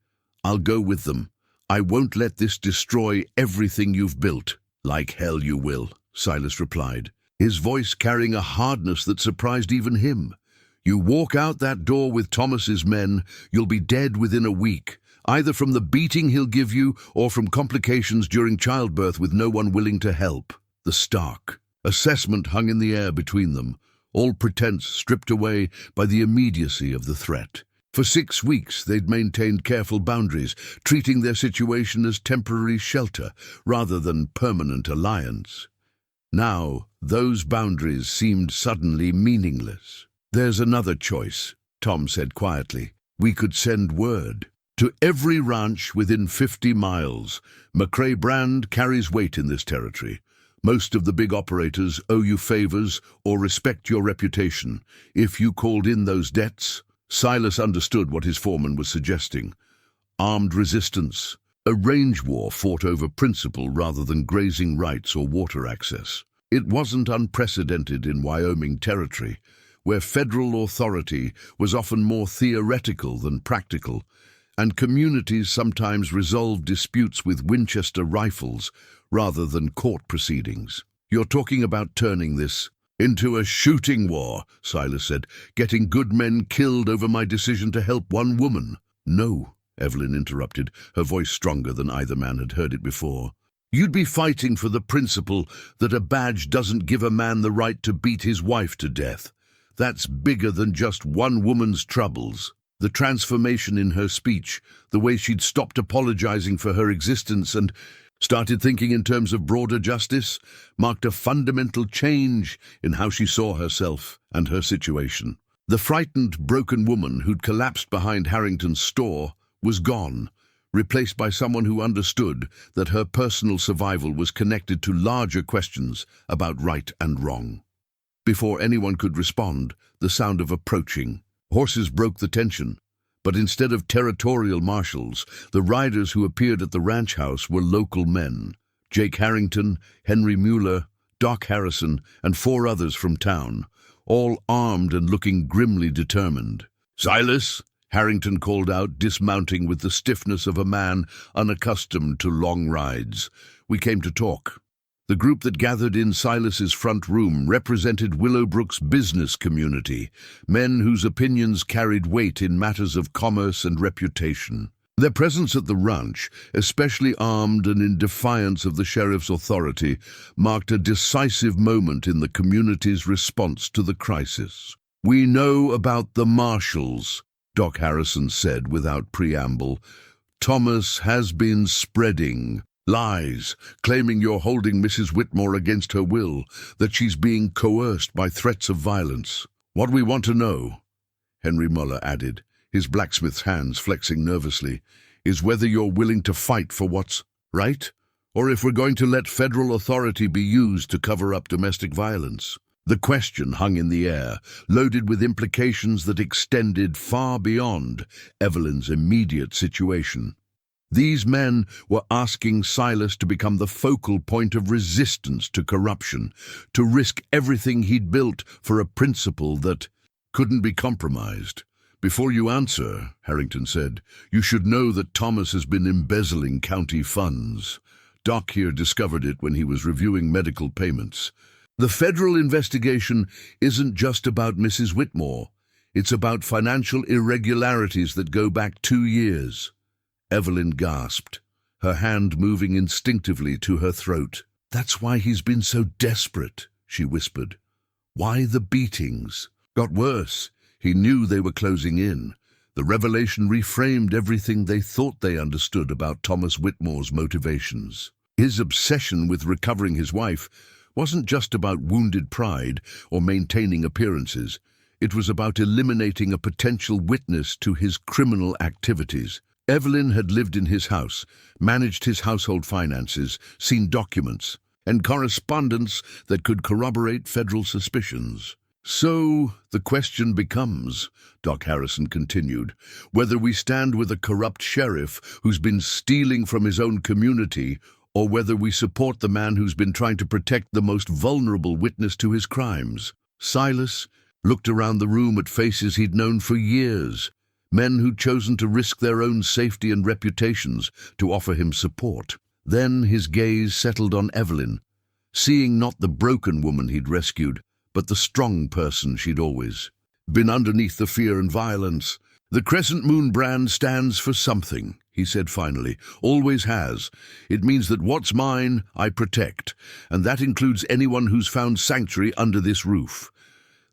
"I'll go with them. I won't let this destroy everything you've built." "Like hell you will," Silas replied, his voice carrying a hardness that surprised even him. "You walk out that door with Thomas's men, you'll be dead within a week, either from the beating he'll give you or from complications during childbirth with no one willing to help." The stark assessment hung in the air between them, all pretense stripped away by the immediacy of the threat. For 6 weeks they'd maintained careful boundaries, treating their situation as temporary shelter rather than permanent alliance. Now those boundaries seemed suddenly meaningless. "There's another choice," Tom said quietly. "We could send word to every ranch within 50 miles. McCrae brand carries weight in this territory. Most of the big operators owe you favors or respect your reputation. If you called in those debts..." Silas understood what his foreman was suggesting. Armed resistance, a range war fought over principle rather than grazing rights or water access. It wasn't unprecedented in Wyoming Territory, where federal authority was often more theoretical than practical, and communities sometimes resolved disputes with Winchester rifles rather than court proceedings. "You're talking about turning this into a shooting war," Silas said, "getting good men killed over my decision to help one woman." "No," Evelyn interrupted, her voice stronger than either man had heard it before. "You'd be fighting for the principle that a badge doesn't give a man the right to beat his wife to death. That's bigger than just one woman's troubles." The transformation in her speech, the way she'd stopped apologizing for her existence and started thinking in terms of broader justice, marked a fundamental change in how she saw herself and her situation. The frightened, broken woman who'd collapsed behind Harrington's store was gone, replaced by someone who understood that her personal survival was connected to larger questions about right and wrong. Before anyone could respond, the sound of approaching horses broke the tension. But instead of territorial marshals, the riders who appeared at the ranch house were local men. Jake Harrington, Henry Mueller, Doc Harrison, and 4 others from town, all armed and looking grimly determined. "Silas," Harrington called out, dismounting with the stiffness of a man unaccustomed to long rides, "we came to talk." The group that gathered in Silas's front room represented Willowbrook's business community, men whose opinions carried weight in matters of commerce and reputation. Their presence at the ranch, especially armed and in defiance of the sheriff's authority, marked a decisive moment in the community's response to the crisis. "We know about the marshals," Doc Harrison said without preamble. "Thomas has been spreading lies, claiming you're holding Mrs. Whitmore against her will, that she's being coerced by threats of violence. What we want to know," Henry Mueller added, his blacksmith's hands flexing nervously, "is whether you're willing to fight for what's right, or if we're going to let federal authority be used to cover up domestic violence." The question hung in the air, loaded with implications that extended far beyond Evelyn's immediate situation. These men were asking Silas to become the focal point of resistance to corruption, to risk everything he'd built for a principle that couldn't be compromised. "Before you answer," Harrington said, "you should know that Thomas has been embezzling county funds. Doc here discovered it when he was reviewing medical payments. The federal investigation isn't just about Mrs. Whitmore. It's about financial irregularities that go back 2 years. Evelyn gasped, her hand moving instinctively to her throat. "That's why he's been so desperate," she whispered. "Why the beatings?" Got worse. He knew they were closing in. The revelation reframed everything they thought they understood about Thomas Whitmore's motivations. His obsession with recovering his wife wasn't just about wounded pride or maintaining appearances. It was about eliminating a potential witness to his criminal activities. Evelyn had lived in his house, managed his household finances, seen documents, and correspondence that could corroborate federal suspicions. "So the question becomes," Doc Harrison continued, "whether we stand with a corrupt sheriff who's been stealing from his own community, or whether we support the man who's been trying to protect the most vulnerable witness to his crimes." Silas looked around the room at faces he'd known for years, men who'd chosen to risk their own safety and reputations to offer him support. Then his gaze settled on Evelyn, seeing not the broken woman he'd rescued, but the strong person she'd always been underneath the fear and violence. "The Crescent Moon brand stands for something," he said finally. "Always has. It means that what's mine, I protect, and that includes anyone who's found sanctuary under this roof."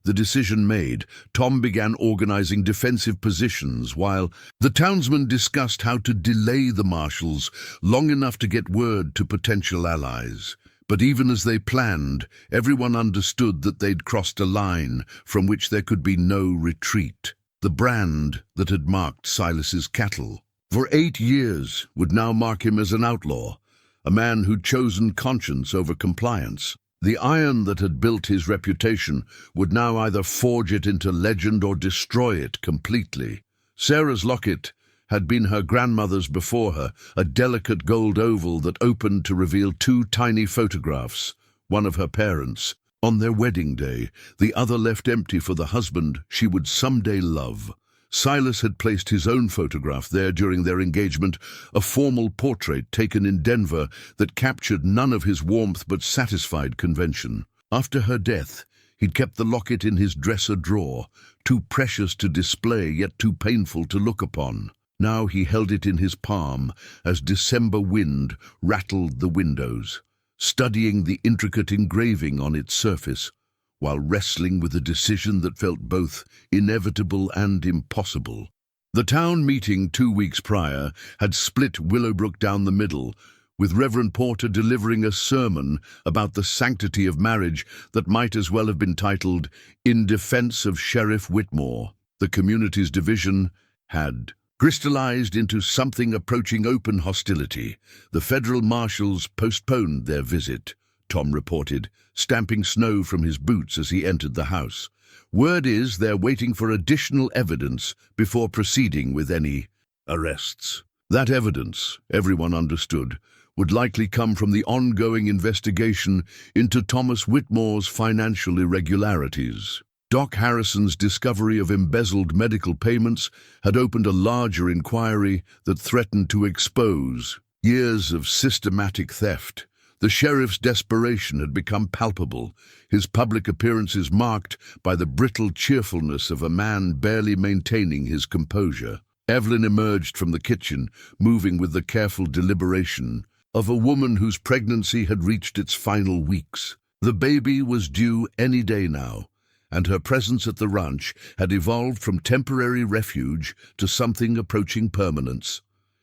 The decision made, Tom began organizing defensive positions while the townsmen discussed how to delay the marshals long enough to get word to potential allies. But even as they planned, everyone understood that they'd crossed a line from which there could be no retreat. The brand that had marked Silas's cattle for 8 years would now mark him as an outlaw, a man who'd chosen conscience over compliance. The iron that had built his reputation would now either forge it into legend or destroy it completely. Sarah's locket had been her grandmother's before her, a delicate gold oval that opened to reveal two tiny photographs, one of her parents, on their wedding day, the other left empty for the husband she would someday love. Silas had placed his own photograph there during their engagement, a formal portrait taken in Denver that captured none of his warmth but satisfied convention. After her death, he'd kept the locket in his dresser drawer, too precious to display yet too painful to look upon. Now he held it in his palm as December wind rattled the windows, studying the intricate engraving on its surface, while wrestling with a decision that felt both inevitable and impossible. The town meeting 2 weeks prior had split Willowbrook down the middle, with Reverend Porter delivering a sermon about the sanctity of marriage that might as well have been titled, "In Defense of Sheriff Whitmore." The community's division had crystallized into something approaching open hostility. The federal marshals postponed their visit, Tom reported, stamping snow from his boots as he entered the house. Word is they're waiting for additional evidence before proceeding with any arrests. That evidence, everyone understood, would likely come from the ongoing investigation into Thomas Whitmore's financial irregularities. Doc Harrison's discovery of embezzled medical payments had opened a larger inquiry that threatened to expose years of systematic theft. The sheriff's desperation had become palpable, his public appearances marked by the brittle cheerfulness of a man barely maintaining his composure. Evelyn emerged from the kitchen, moving with the careful deliberation of a woman whose pregnancy had reached its final weeks. The baby was due any day now, and her presence at the ranch had evolved from temporary refuge to something approaching permanence.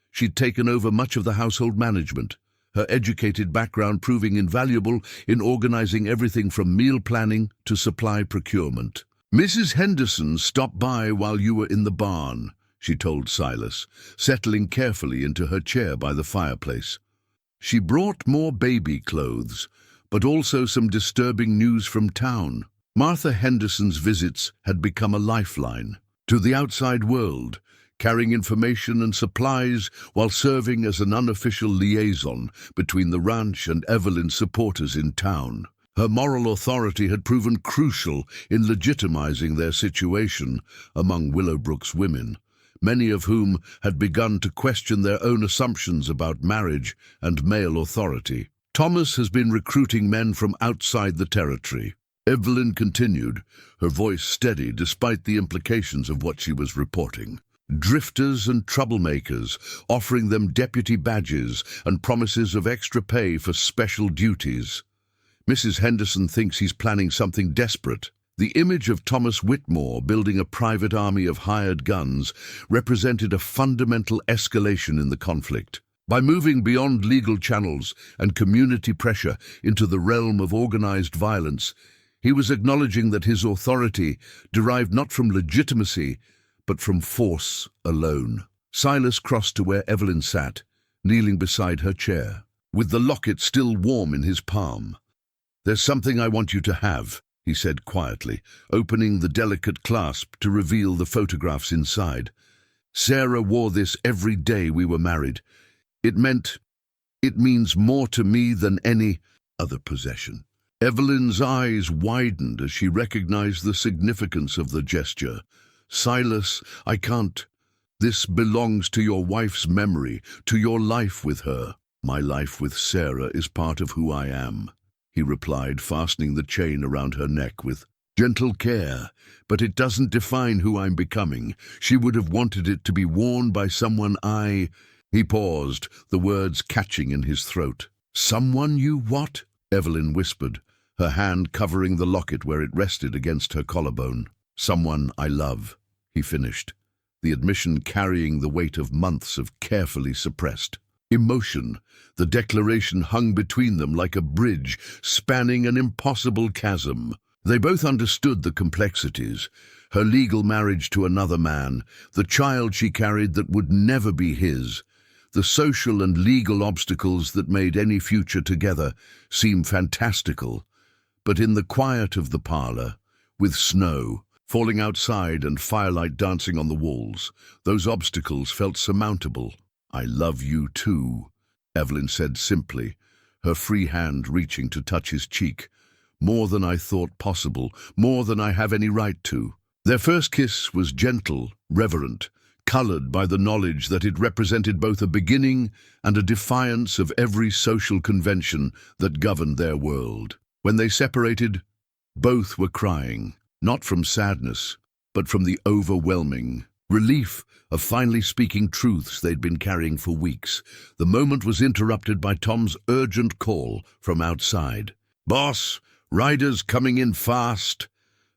She'd taken over much of the household management, her educated background proving invaluable in organizing everything from meal planning to supply procurement. "Mrs. Henderson stopped by while you were in the barn," she told Silas, settling carefully into her chair by the fireplace. "She brought more baby clothes, but also some disturbing news from town." Martha Henderson's visits had become a lifeline to the outside world, carrying information and supplies while serving as an unofficial liaison between the ranch and Evelyn's supporters in town. Her moral authority had proven crucial in legitimizing their situation among Willowbrook's women, many of whom had begun to question their own assumptions about marriage and male authority. "Thomas has been recruiting men from outside the territory," Evelyn continued, her voice steady despite the implications of what she was reporting. "Drifters and troublemakers, offering them deputy badges and promises of extra pay for special duties. Mrs. Henderson thinks he's planning something desperate." The image of Thomas Whitmore building a private army of hired guns represented a fundamental escalation in the conflict. By moving beyond legal channels and community pressure into the realm of organized violence, he was acknowledging that his authority derived not from legitimacy, but from force alone. Silas crossed to where Evelyn sat, kneeling beside her chair, with the locket still warm in his palm. "There's something I want you to have," he said quietly, opening the delicate clasp to reveal the photographs inside. "Sarah wore this every day we were married. It means more to me than any other possession." Evelyn's eyes widened as she recognized the significance of the gesture. "Silas, I can't. This belongs to your wife's memory, to your life with her." "My life with Sarah is part of who I am," he replied, fastening the chain around her neck with gentle care. "But it doesn't define who I'm becoming. She would have wanted it to be worn by someone He paused, the words catching in his throat. "Someone you what?" Evelyn whispered, her hand covering the locket where it rested against her collarbone. "Someone I love," he finished, the admission carrying the weight of months of carefully suppressed emotion. The declaration hung between them like a bridge spanning an impossible chasm. They both understood the complexities: her legal marriage to another man, the child she carried that would never be his, the social and legal obstacles that made any future together seem fantastical. But in the quiet of the parlor, with snow falling outside and firelight dancing on the walls. Those obstacles felt surmountable. "I love you too," Evelyn said simply, her free hand reaching to touch his cheek. "More than I thought possible, more than I have any right to." Their first kiss was gentle, reverent, colored by the knowledge that it represented both a beginning and a defiance of every social convention that governed their world. When they separated, both were crying, not from sadness, but from the overwhelming relief of finally speaking truths they'd been carrying for weeks. The moment was interrupted by Tom's urgent call from outside. "Boss, riders coming in fast."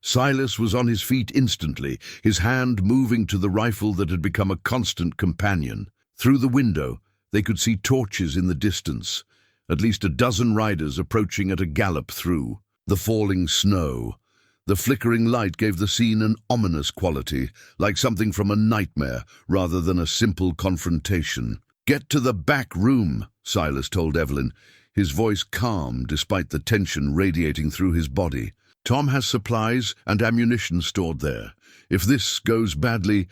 Silas was on his feet instantly, his hand moving to the rifle that had become a constant companion. Through the window, they could see torches in the distance, at least a dozen riders approaching at a gallop through. The falling snow, the flickering light gave the scene an ominous quality, like something from a nightmare rather than a simple confrontation. "Get to the back room," Silas told Evelyn, his voice calm despite the tension radiating through his body. "Tom has supplies and ammunition stored there. If this goes badly—"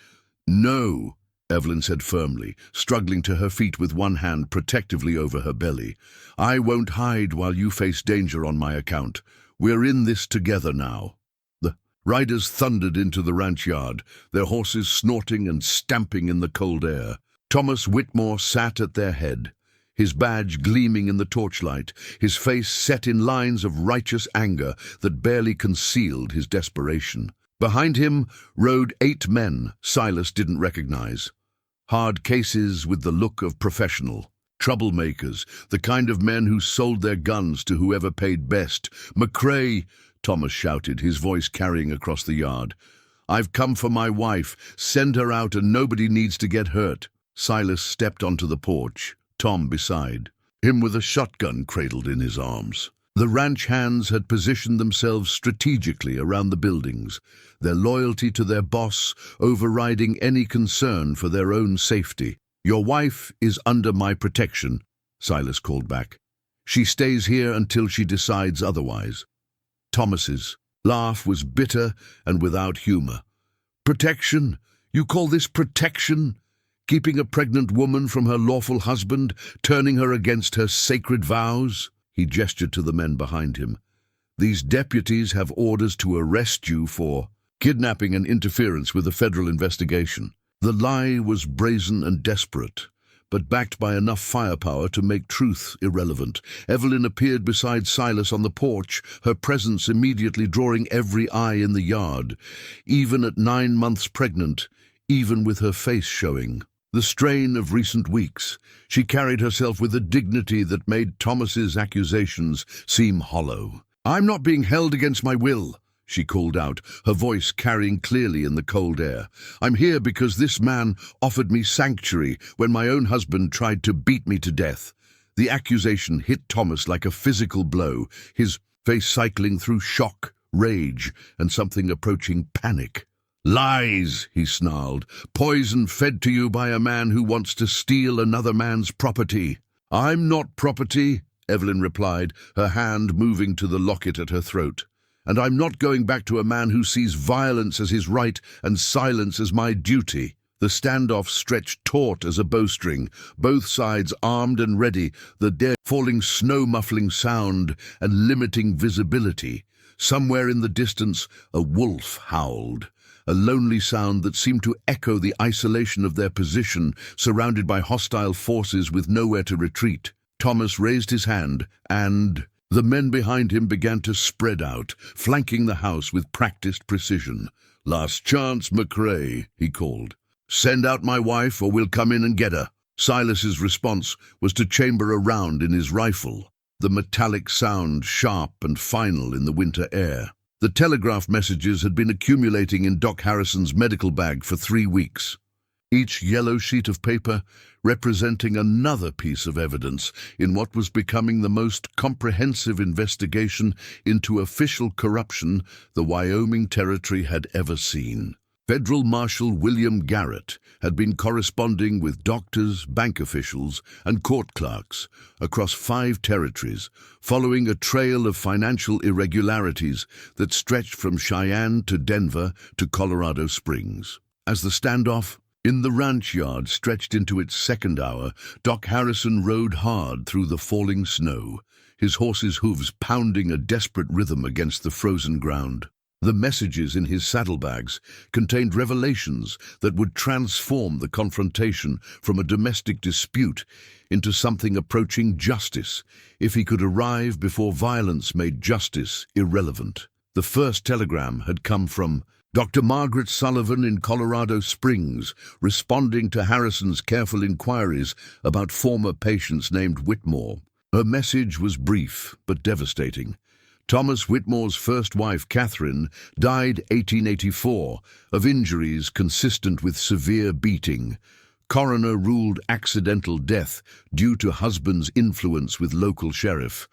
"No," Evelyn said firmly, struggling to her feet with one hand protectively over her belly. "I won't hide while you face danger on my account. We're in this together now." The riders thundered into the ranch yard, their horses snorting and stamping in the cold air. Thomas Whitmore sat at their head, his badge gleaming in the torchlight, his face set in lines of righteous anger that barely concealed his desperation. Behind him rode 8 men Silas didn't recognize. Hard cases with the look of professional. Troublemakers, the kind of men who sold their guns to whoever paid best. "McCrae," Thomas shouted, his voice carrying across the yard. "I've come for my wife. Send her out and nobody needs to get hurt." Silas stepped onto the porch, Tom beside him with a shotgun cradled in his arms. The ranch hands had positioned themselves strategically around the buildings, their loyalty to their boss overriding any concern for their own safety. "Your wife is under my protection," Silas called back. "She stays here until she decides otherwise." Thomas's laugh was bitter and without humor. "Protection? You call this protection? Keeping a pregnant woman from her lawful husband, turning her against her sacred vows?" He gestured to the men behind him. "These deputies have orders to arrest you for kidnapping and interference with a federal investigation." The lie was brazen and desperate, but backed by enough firepower to make truth irrelevant. Evelyn appeared beside Silas on the porch, her presence immediately drawing every eye in the yard, even at 9 months pregnant, even with her face showing. The strain of recent weeks, she carried herself with a dignity that made Thomas's accusations seem hollow. "I'm not being held against my will," she called out, her voice carrying clearly in the cold air. "I'm here because this man offered me sanctuary when my own husband tried to beat me to death." The accusation hit Thomas like a physical blow, his face cycling through shock, rage, and something approaching panic. "Lies," he snarled. "Poison fed to you by a man who wants to steal another man's property." "I'm not property," Evelyn replied, her hand moving to the locket at her throat. "And I'm not going back to a man who sees violence as his right and silence as my duty." The standoff stretched taut as a bowstring, both sides armed and ready, the dead falling snow muffling sound and limiting visibility. Somewhere in the distance, a wolf howled, a lonely sound that seemed to echo the isolation of their position, surrounded by hostile forces with nowhere to retreat. Thomas raised his hand, and the men behind him began to spread out, flanking the house with practiced precision. "Last chance, McCrae," he called. "Send out my wife or we'll come in and get her." Silas's response was to chamber a round in his rifle, the metallic sound sharp and final in the winter air. The telegraph messages had been accumulating in Doc Harrison's medical bag for 3 weeks, each yellow sheet of paper representing another piece of evidence in what was becoming the most comprehensive investigation into official corruption the Wyoming Territory had ever seen. Federal Marshal William Garrett had been corresponding with doctors, bank officials, and court clerks across 5 territories, following a trail of financial irregularities that stretched from Cheyenne to Denver to Colorado Springs. As the standoff in the ranch yard stretched into its second hour, Doc Harrison rode hard through the falling snow, his horse's hooves pounding a desperate rhythm against the frozen ground. The messages in his saddlebags contained revelations that would transform the confrontation from a domestic dispute into something approaching justice, if he could arrive before violence made justice irrelevant. The first telegram had come from Dr. Margaret Sullivan in Colorado Springs, responding to Harrison's careful inquiries about former patients named Whitmore. Her message was brief but devastating. Thomas Whitmore's first wife, Catherine, died 1884 of injuries consistent with severe beating. Coroner ruled accidental death due to husband's influence with local sheriff.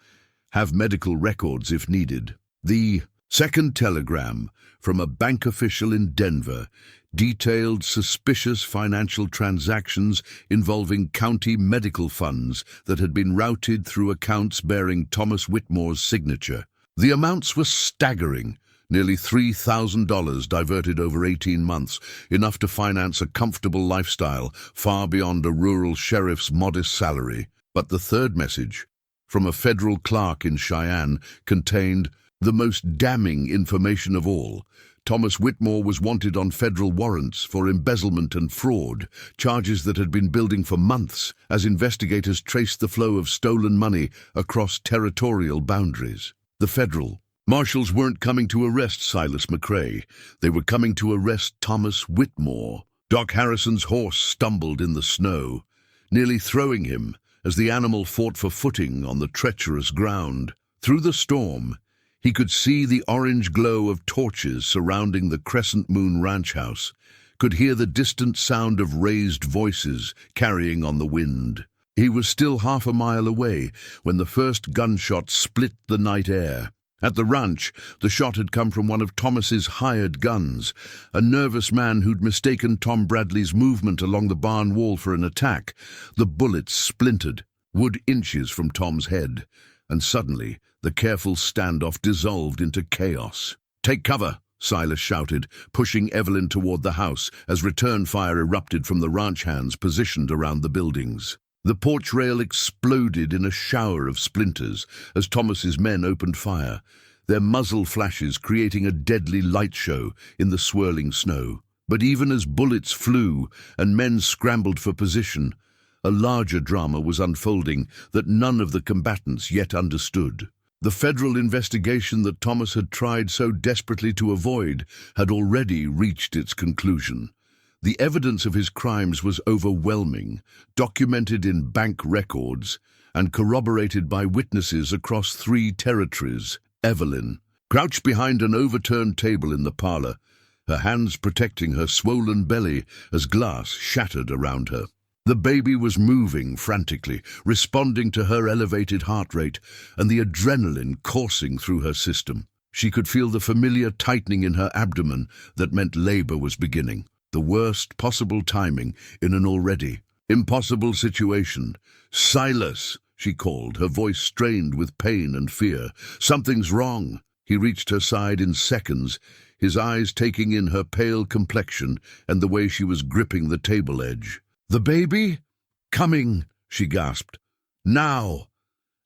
Have medical records if needed. The second telegram from a bank official in Denver detailed suspicious financial transactions involving county medical funds that had been routed through accounts bearing Thomas Whitmore's signature. The amounts were staggering, nearly $3,000 diverted over 18 months, enough to finance a comfortable lifestyle far beyond a rural sheriff's modest salary. But the third message, from a federal clerk in Cheyenne, contained the most damning information of all. Thomas Whitmore was wanted on federal warrants for embezzlement and fraud, charges that had been building for months as investigators traced the flow of stolen money across territorial boundaries. The federal marshals weren't coming to arrest Silas McCrae. They were coming to arrest Thomas Whitmore. Doc Harrison's horse stumbled in the snow, nearly throwing him as the animal fought for footing on the treacherous ground. Through the storm, he could see the orange glow of torches surrounding the Crescent Moon ranch house, could hear the distant sound of raised voices carrying on the wind. He was still half a mile away when the first gunshot split the night air. At the ranch, the shot had come from one of Thomas's hired guns, a nervous man who'd mistaken Tom Bradley's movement along the barn wall for an attack. The bullet splintered, wood inches from Tom's head, and suddenly the careful standoff dissolved into chaos. "Take cover," Silas shouted, pushing Evelyn toward the house as return fire erupted from the ranch hands positioned around the buildings. The porch rail exploded in a shower of splinters as Thomas's men opened fire, their muzzle flashes creating a deadly light show in the swirling snow. But even as bullets flew and men scrambled for position, a larger drama was unfolding that none of the combatants yet understood. The federal investigation that Thomas had tried so desperately to avoid had already reached its conclusion. The evidence of his crimes was overwhelming, documented in bank records, and corroborated by witnesses across 3 territories. Evelyn, crouched behind an overturned table in the parlor, her hands protecting her swollen belly as glass shattered around her. The baby was moving frantically, responding to her elevated heart rate and the adrenaline coursing through her system. She could feel the familiar tightening in her abdomen that meant labor was beginning. The worst possible timing in an already impossible situation. "Silas," she called, her voice strained with pain and fear. "Something's wrong." He reached her side in seconds, his eyes taking in her pale complexion and the way she was gripping the table edge. "The baby? Coming," she gasped. "Now."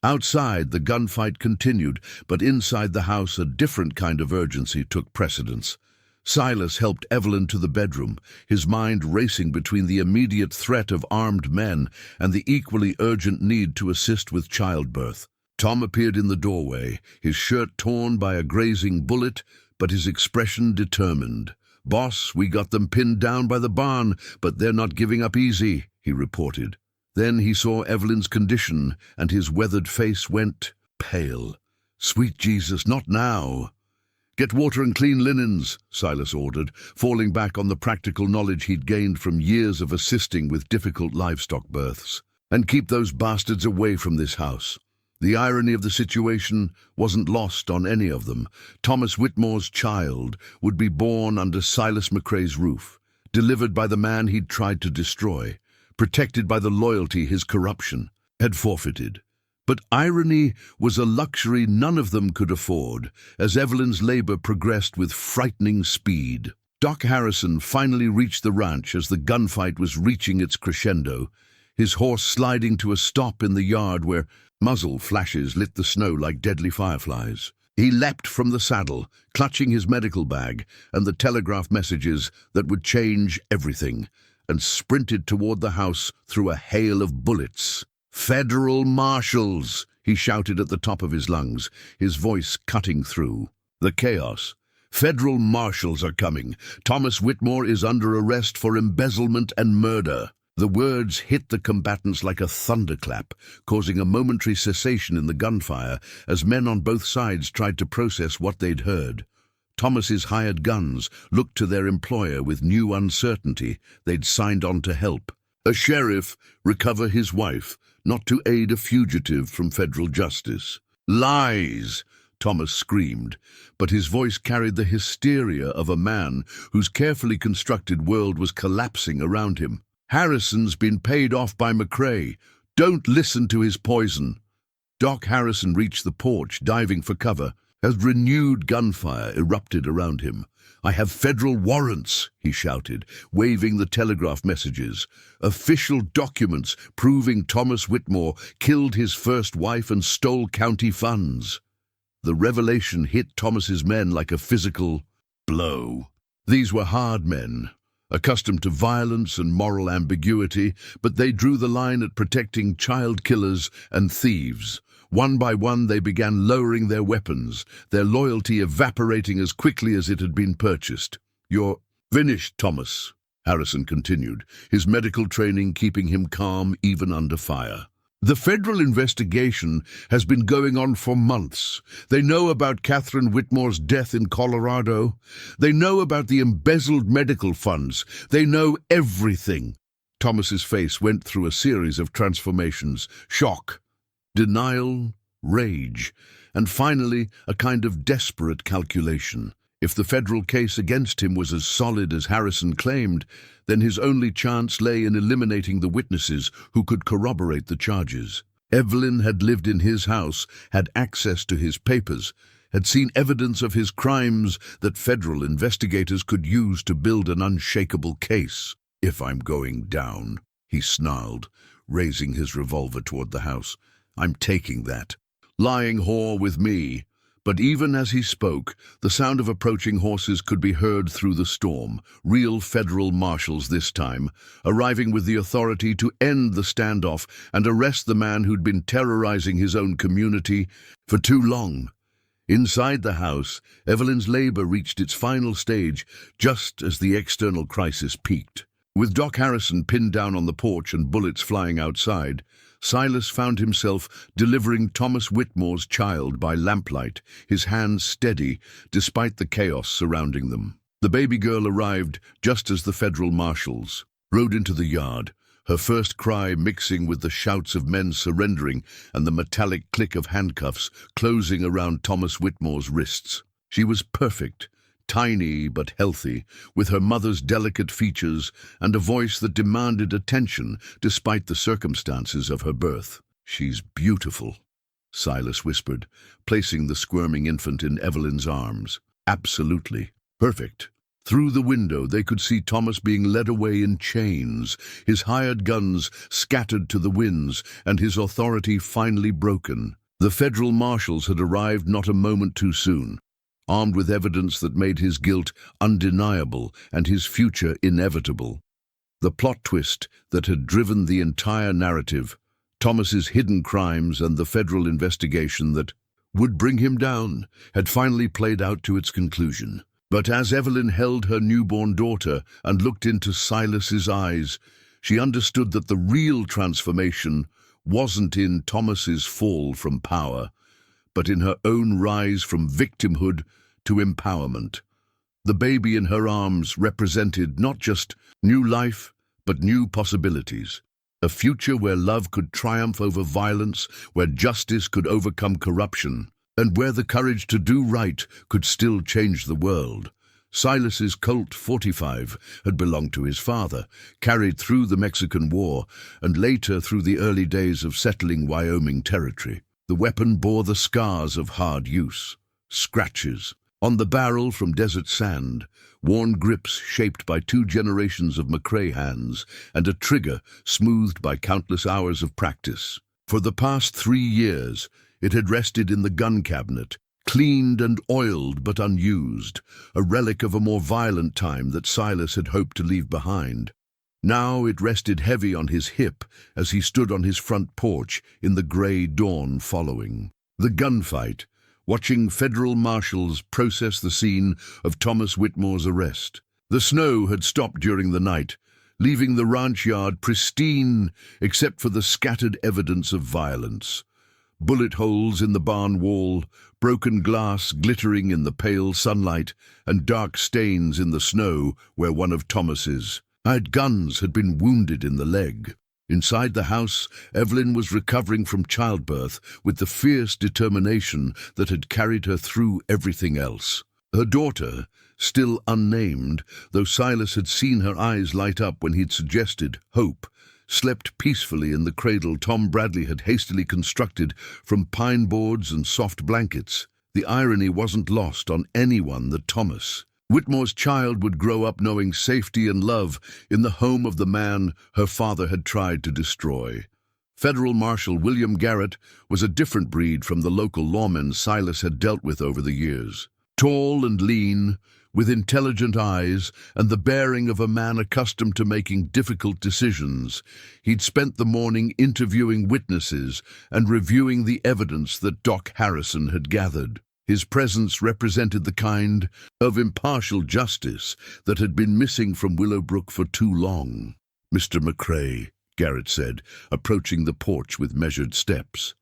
Outside, the gunfight continued, but inside the house a different kind of urgency took precedence. Silas helped Evelyn to the bedroom, his mind racing between the immediate threat of armed men and the equally urgent need to assist with childbirth. Tom appeared in the doorway, his shirt torn by a grazing bullet, but his expression determined. "Boss, we got them pinned down by the barn, but they're not giving up easy," he reported. Then he saw Evelyn's condition, and his weathered face went pale. "Sweet Jesus, not now." "Get water and clean linens," Silas ordered, falling back on the practical knowledge he'd gained from years of assisting with difficult livestock births. "And keep those bastards away from this house." The irony of the situation wasn't lost on any of them. Thomas Whitmore's child would be born under Silas McCrae's roof, delivered by the man he'd tried to destroy, protected by the loyalty his corruption had forfeited. But irony was a luxury none of them could afford, as Evelyn's labor progressed with frightening speed. Doc Harrison finally reached the ranch as the gunfight was reaching its crescendo, his horse sliding to a stop in the yard where muzzle flashes lit the snow like deadly fireflies. He leapt from the saddle, clutching his medical bag and the telegraph messages that would change everything, and sprinted toward the house through a hail of bullets. "Federal marshals!" he shouted at the top of his lungs, his voice cutting through the chaos. "Federal marshals are coming. Thomas Whitmore is under arrest for embezzlement and murder." The words hit the combatants like a thunderclap, causing a momentary cessation in the gunfire as men on both sides tried to process what they'd heard. Thomas's hired guns looked to their employer with new uncertainty. They'd signed on to help a sheriff recover his wife, not to aid a fugitive from federal justice. "Lies!" Thomas screamed, but his voice carried the hysteria of a man whose carefully constructed world was collapsing around him. "Harrison's been paid off by McCrae. Don't listen to his poison." Doc Harrison reached the porch, diving for cover, as renewed gunfire erupted around him. "I have federal warrants," he shouted, waving the telegraph messages. "Official documents proving Thomas Whitmore killed his first wife and stole county funds." The revelation hit Thomas's men like a physical blow. These were hard men, accustomed to violence and moral ambiguity, but they drew the line at protecting child killers and thieves. One by one they began lowering their weapons, their loyalty evaporating as quickly as it had been purchased. "You're finished, Thomas," Harrison continued, his medical training keeping him calm even under fire. "The federal investigation has been going on for months. They know about Catherine Whitmore's death in Colorado. They know about the embezzled medical funds. They know everything." Thomas's face went through a series of transformations: shock, denial, rage, and finally a kind of desperate calculation. If the federal case against him was as solid as Harrison claimed, then his only chance lay in eliminating the witnesses who could corroborate the charges. Evelyn had lived in his house, had access to his papers, had seen evidence of his crimes that federal investigators could use to build an unshakable case. "If I'm going down," he snarled, raising his revolver toward the house, "I'm taking that. Lying whore with me." But even as he spoke, the sound of approaching horses could be heard through the storm. Real federal marshals this time, arriving with the authority to end the standoff and arrest the man who'd been terrorizing his own community for too long. Inside the house, Evelyn's labor reached its final stage just as the external crisis peaked. With Doc Harrison pinned down on the porch and bullets flying outside, Silas found himself delivering Thomas Whitmore's child by lamplight, his hands steady despite the chaos surrounding them. The baby girl arrived just as the federal marshals rode into the yard, her first cry mixing with the shouts of men surrendering and the metallic click of handcuffs closing around Thomas Whitmore's wrists. She was perfect, tiny but healthy, with her mother's delicate features and a voice that demanded attention despite the circumstances of her birth. "She's beautiful," Silas whispered, placing the squirming infant in Evelyn's arms. "Absolutely perfect." Through the window they could see Thomas being led away in chains, his hired guns scattered to the winds, and his authority finally broken. The federal marshals had arrived not a moment too soon, armed with evidence that made his guilt undeniable and his future inevitable. The plot twist that had driven the entire narrative, Thomas's hidden crimes and the federal investigation that would bring him down, had finally played out to its conclusion. But as Evelyn held her newborn daughter and looked into Silas's eyes, she understood that the real transformation wasn't in Thomas's fall from power, but in her own rise from victimhood to empowerment. The baby in her arms represented not just new life, but new possibilities. A future where love could triumph over violence, where justice could overcome corruption, and where the courage to do right could still change the world. Silas's Colt 45 had belonged to his father, carried through the Mexican War, and later through the early days of settling Wyoming Territory. The weapon bore the scars of hard use, scratches on the barrel from desert sand, worn grips shaped by 2 generations of McCrae hands, and a trigger smoothed by countless hours of practice. For the past 3 years, it had rested in the gun cabinet, cleaned and oiled but unused, a relic of a more violent time that Silas had hoped to leave behind. Now it rested heavy on his hip as he stood on his front porch in the gray dawn following. The gunfight, watching federal marshals process the scene of Thomas Whitmore's arrest. The snow had stopped during the night, leaving the ranch yard pristine except for the scattered evidence of violence. Bullet holes in the barn wall, broken glass glittering in the pale sunlight, and dark stains in the snow where one of Thomas's guns had been wounded in the leg. Inside the house, Evelyn was recovering from childbirth with the fierce determination that had carried her through everything else. Her daughter, still unnamed, though Silas had seen her eyes light up when he'd suggested hope, slept peacefully in the cradle Tom Bradley had hastily constructed from pine boards and soft blankets. The irony wasn't lost on anyone that Thomas Whitmore's child would grow up knowing safety and love in the home of the man her father had tried to destroy. Federal Marshal William Garrett was a different breed from the local lawmen Silas had dealt with over the years. Tall and lean, with intelligent eyes and the bearing of a man accustomed to making difficult decisions, he'd spent the morning interviewing witnesses and reviewing the evidence that Doc Harrison had gathered. His presence represented the kind of impartial justice that had been missing from Willowbrook for too long. "Mr. McCrae," Garrett said, approaching the porch with measured steps,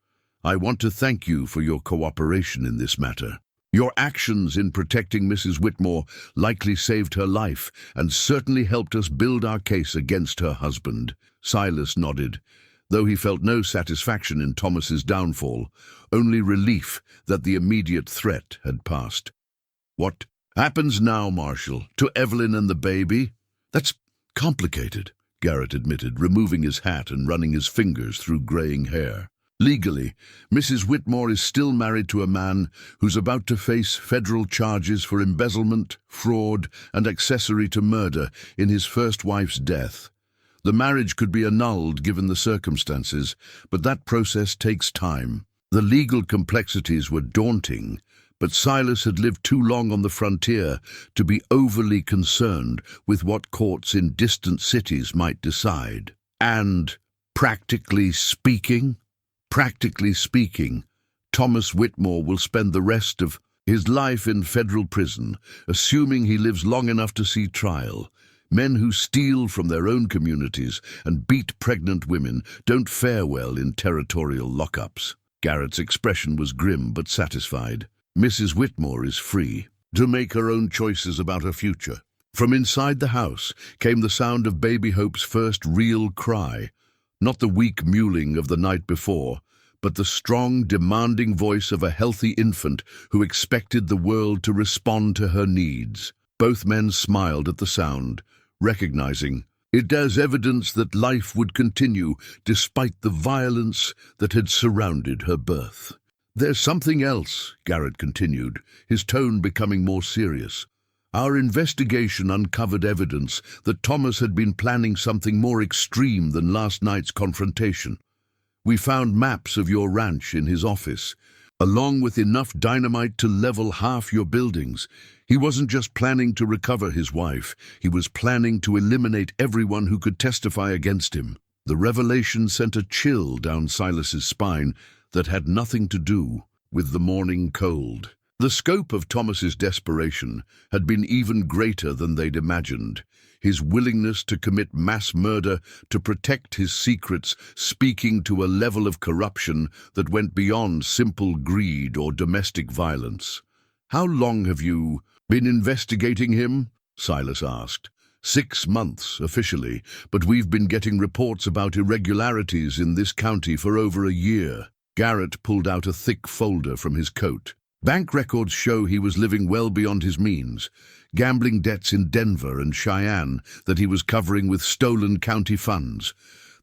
"I want to thank you for your cooperation in this matter. Your actions in protecting Mrs. Whitmore likely saved her life and certainly helped us build our case against her husband." Silas nodded, though he felt no satisfaction in Thomas's downfall, only relief that the immediate threat had passed. "What happens now, Marshal, to Evelyn and the baby?" "That's complicated," Garrett admitted, removing his hat and running his fingers through graying hair. "Legally, Mrs. Whitmore is still married to a man who's about to face federal charges for embezzlement, fraud, and accessory to murder in his first wife's death. The marriage could be annulled given the circumstances, but that process takes time. The legal complexities were daunting, but Silas had lived too long on the frontier to be overly concerned with what courts in distant cities might decide. And, practically speaking, Thomas Whitmore will spend the rest of his life in federal prison, assuming he lives long enough to see trial. Men who steal from their own communities and beat pregnant women don't fare well in territorial lockups." Garrett's expression was grim but satisfied. "Mrs. Whitmore is free to make her own choices about her future." From inside the house came the sound of baby Hope's first real cry, not the weak mewling of the night before, but the strong, demanding voice of a healthy infant who expected the world to respond to her needs. Both men smiled at the sound, recognizing it as evidence that life would continue despite the violence that had surrounded her birth. "There's something else," Garrett continued, his tone becoming more serious. "Our investigation uncovered evidence that Thomas had been planning something more extreme than last night's confrontation. We found maps of your ranch in his office, along with enough dynamite to level half your buildings. He wasn't just planning to recover his wife, he was planning to eliminate everyone who could testify against him." The revelation sent a chill down Silas's spine that had nothing to do with the morning cold. The scope of Thomas's desperation had been even greater than they'd imagined. His willingness to commit mass murder to protect his secrets speaking to a level of corruption that went beyond simple greed or domestic violence. "How long have you been investigating him?" Silas asked, 6 months, officially, but we've been getting reports about irregularities in this county for over a year. Garrett pulled out a thick folder from his coat. Bank records show he was living well beyond his means. Gambling debts in Denver and Cheyenne that he was covering with stolen county funds.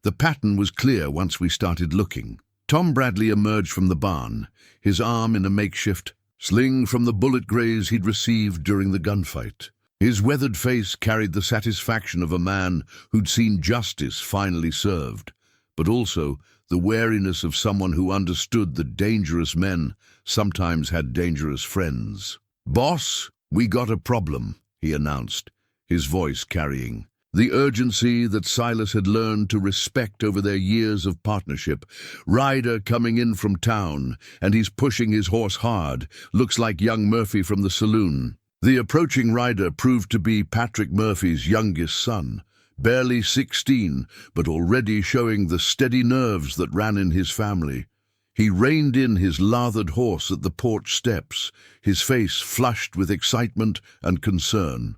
The pattern was clear once we started looking. Tom Bradley emerged from the barn, his arm in a makeshift sling from the bullet graze he'd received during the gunfight. His weathered face carried the satisfaction of a man who'd seen justice finally served, but also the wariness of someone who understood that dangerous men sometimes had dangerous friends. "Boss, we got a problem," he announced, his voice carrying the urgency that Silas had learned to respect over their years of partnership. "Rider coming in from town, and he's pushing his horse hard. Looks like young Murphy from the saloon." The approaching rider proved to be Patrick Murphy's youngest son, barely 16, but already showing the steady nerves that ran in his family. He reined in his lathered horse at the porch steps, his face flushed with excitement and concern.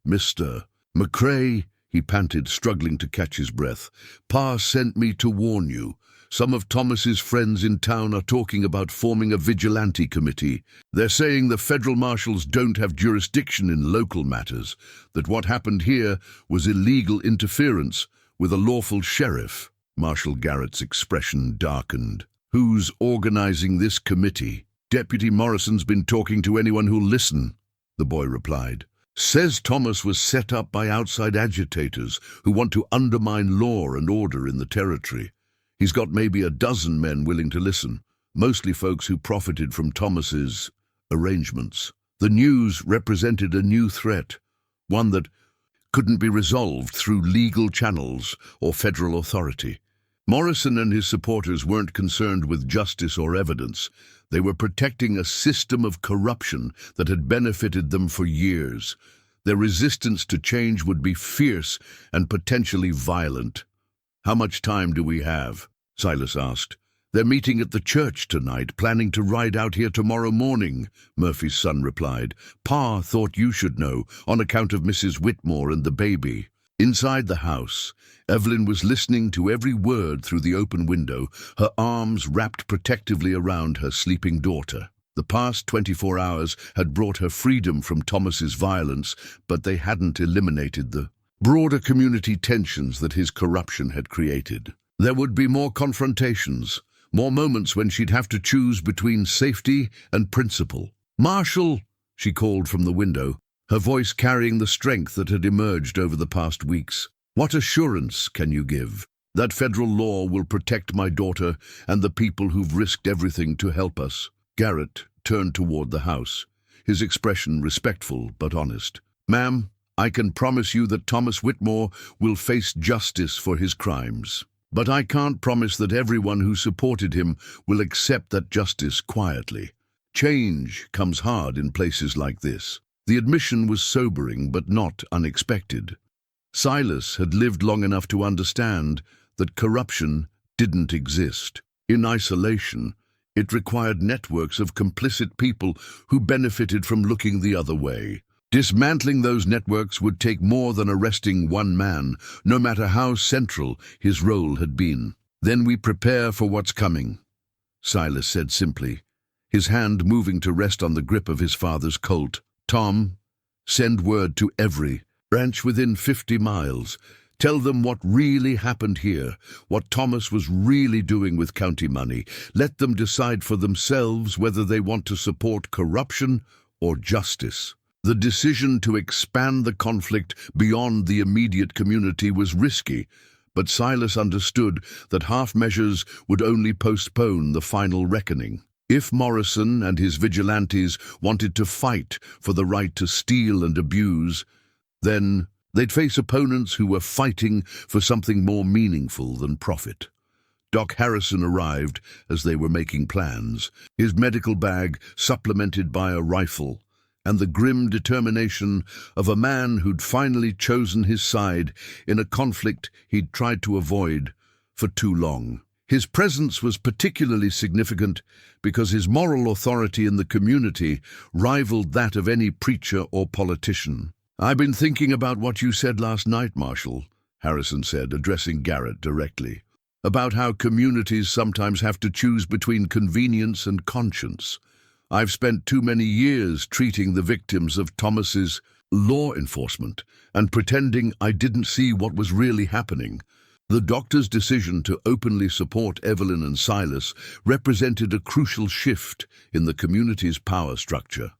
"Mr. McCrae," he panted, struggling to catch his breath, "Pa sent me to warn you. Some of Thomas's friends in town are talking about forming a vigilante committee. They're saying the federal marshals don't have jurisdiction in local matters, that what happened here was illegal interference with a lawful sheriff." Marshal Garrett's expression darkened. "Who's organizing this committee?" "Deputy Morrison's been talking to anyone who'll listen," the boy replied. "Says Thomas was set up by outside agitators who want to undermine law and order in the territory. He's got maybe a dozen men willing to listen, mostly folks who profited from Thomas's arrangements." The news represented a new threat, one that couldn't be resolved through legal channels or federal authority. Morrison and his supporters weren't concerned with justice or evidence. They were protecting a system of corruption that had benefited them for years. Their resistance to change would be fierce and potentially violent. "How much time do we have?" Silas asked. "They're meeting at the church tonight, planning to ride out here tomorrow morning," Murphy's son replied. "Pa thought you should know, on account of Mrs. Whitmore and the baby." Inside the house, Evelyn was listening to every word through the open window, her arms wrapped protectively around her sleeping daughter. The past 24 hours had brought her freedom from Thomas's violence, but they hadn't eliminated the broader community tensions that his corruption had created. There would be more confrontations, more moments when she'd have to choose between safety and principle. "Marshal," she called from the window, her voice carrying the strength that had emerged over the past weeks. "What assurance can you give that federal law will protect my daughter and the people who've risked everything to help us?" Garrett turned toward the house, his expression respectful but honest. "Ma'am, I can promise you that Thomas Whitmore will face justice for his crimes. But I can't promise that everyone who supported him will accept that justice quietly. Change comes hard in places like this." The admission was sobering but not unexpected. Silas had lived long enough to understand that corruption didn't exist in isolation. It required networks of complicit people who benefited from looking the other way. Dismantling those networks would take more than arresting one man, no matter how central his role had been. "Then we prepare for what's coming," Silas said simply, his hand moving to rest on the grip of his father's Colt. "Tom, send word to every ranch within 50 miles. Tell them what really happened here, what Thomas was really doing with county money. Let them decide for themselves whether they want to support corruption or justice." The decision to expand the conflict beyond the immediate community was risky, but Silas understood that half measures would only postpone the final reckoning. If Morrison and his vigilantes wanted to fight for the right to steal and abuse, then they'd face opponents who were fighting for something more meaningful than profit. Doc Harrison arrived as they were making plans, his medical bag supplemented by a rifle, and the grim determination of a man who'd finally chosen his side in a conflict he'd tried to avoid for too long. His presence was particularly significant because his moral authority in the community rivaled that of any preacher or politician. "I've been thinking about what you said last night, Marshal," Harrison said, addressing Garrett directly, "about how communities sometimes have to choose between convenience and conscience. I've spent too many years treating the victims of Thomas's law enforcement and pretending I didn't see what was really happening. The doctor's decision to openly support Evelyn and Silas represented a crucial shift in the community's power structure.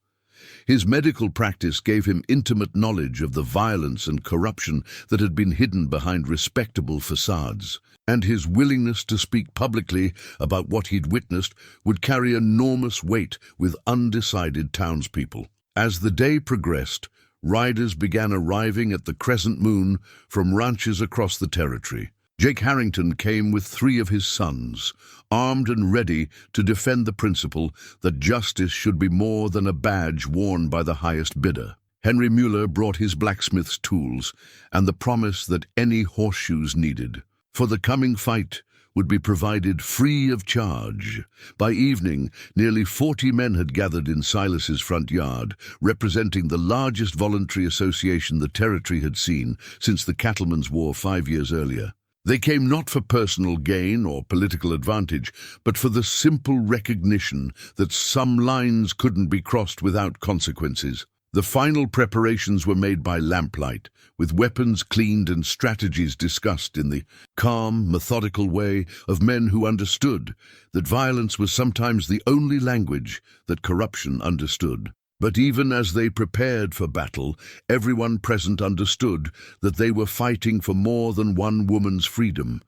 His medical practice gave him intimate knowledge of the violence and corruption that had been hidden behind respectable facades, and his willingness to speak publicly about what he'd witnessed would carry enormous weight with undecided townspeople. As the day progressed, riders began arriving at the Crescent Moon from ranches across the territory. Jake Harrington came with 3 of his sons, armed and ready to defend the principle that justice should be more than a badge worn by the highest bidder. Henry Mueller brought his blacksmith's tools and the promise that any horseshoes needed for the coming fight would be provided free of charge. By evening, nearly 40 men had gathered in Silas's front yard, representing the largest voluntary association the territory had seen since the Cattlemen's War 5 years earlier. They came not for personal gain or political advantage, but for the simple recognition that some lines couldn't be crossed without consequences. The final preparations were made by lamplight, with weapons cleaned and strategies discussed in the calm, methodical way of men who understood that violence was sometimes the only language that corruption understood. But even as they prepared for battle, everyone present understood that they were fighting for more than one woman's freedom.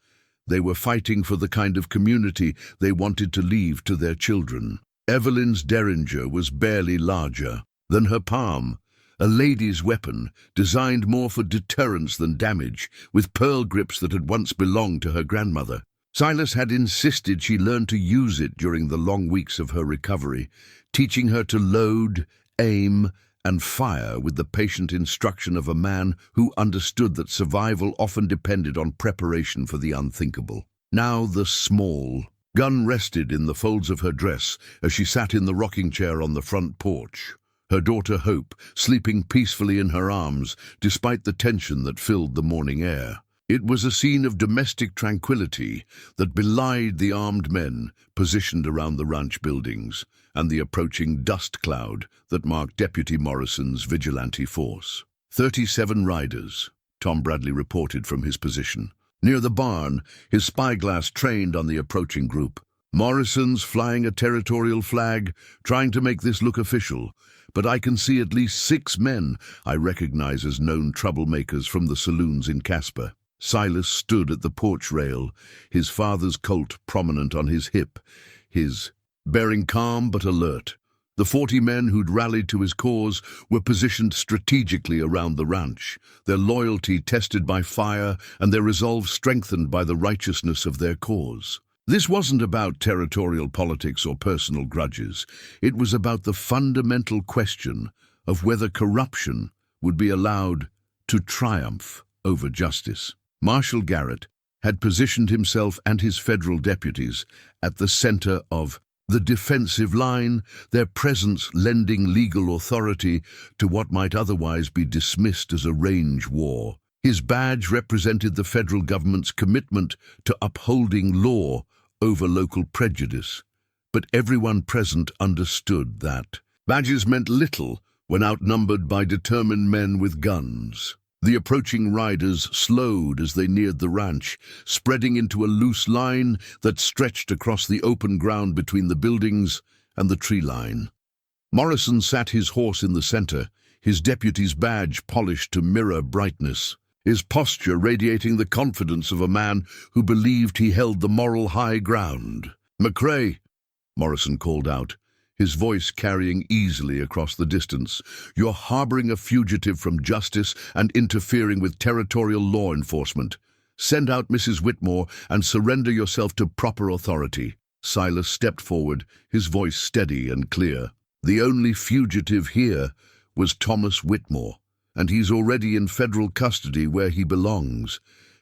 They were fighting for the kind of community they wanted to leave to their children. Evelyn's derringer was barely larger than her palm, a lady's weapon designed more for deterrence than damage, with pearl grips that had once belonged to her grandmother. Silas had insisted she learn to use it during the long weeks of her recovery, teaching her to load, aim, and fire with the patient instruction of a man who understood that survival often depended on preparation for the unthinkable. Now the small gun rested in the folds of her dress as she sat in the rocking chair on the front porch, her daughter Hope sleeping peacefully in her arms despite the tension that filled the morning air. It was a scene of domestic tranquility that belied the armed men positioned around the ranch buildings and the approaching dust cloud that marked Deputy Morrison's vigilante force. 37 riders, Tom Bradley reported from his position. Near the barn, his spyglass trained on the approaching group. Morrison's flying a territorial flag, trying to make this look official, but I can see at least 6 men I recognize as known troublemakers from the saloons in Casper. Silas stood at the porch rail, his father's Colt prominent on his hip, his bearing calm but alert. The 40 men who'd rallied to his cause were positioned strategically around the ranch, their loyalty tested by fire and their resolve strengthened by the righteousness of their cause. This wasn't about territorial politics or personal grudges. It was about the fundamental question of whether corruption would be allowed to triumph over justice. Marshal Garrett had positioned himself and his federal deputies at the center of the defensive line, their presence lending legal authority to what might otherwise be dismissed as a range war. His badge represented the federal government's commitment to upholding law over local prejudice, but everyone present understood that badges meant little when outnumbered by determined men with guns. The approaching riders slowed as they neared the ranch, spreading into a loose line that stretched across the open ground between the buildings and the tree line. Morrison sat his horse in the center, his deputy's badge polished to mirror brightness, his posture radiating the confidence of a man who believed he held the moral high ground. "McCrae," Morrison called out, his voice carrying easily across the distance, "you're harboring a fugitive from justice and interfering with territorial law enforcement. Send out Mrs. Whitmore and surrender yourself to proper authority." Silas stepped forward, his voice steady and clear. "The only fugitive here was Thomas Whitmore, and he's already in federal custody where he belongs.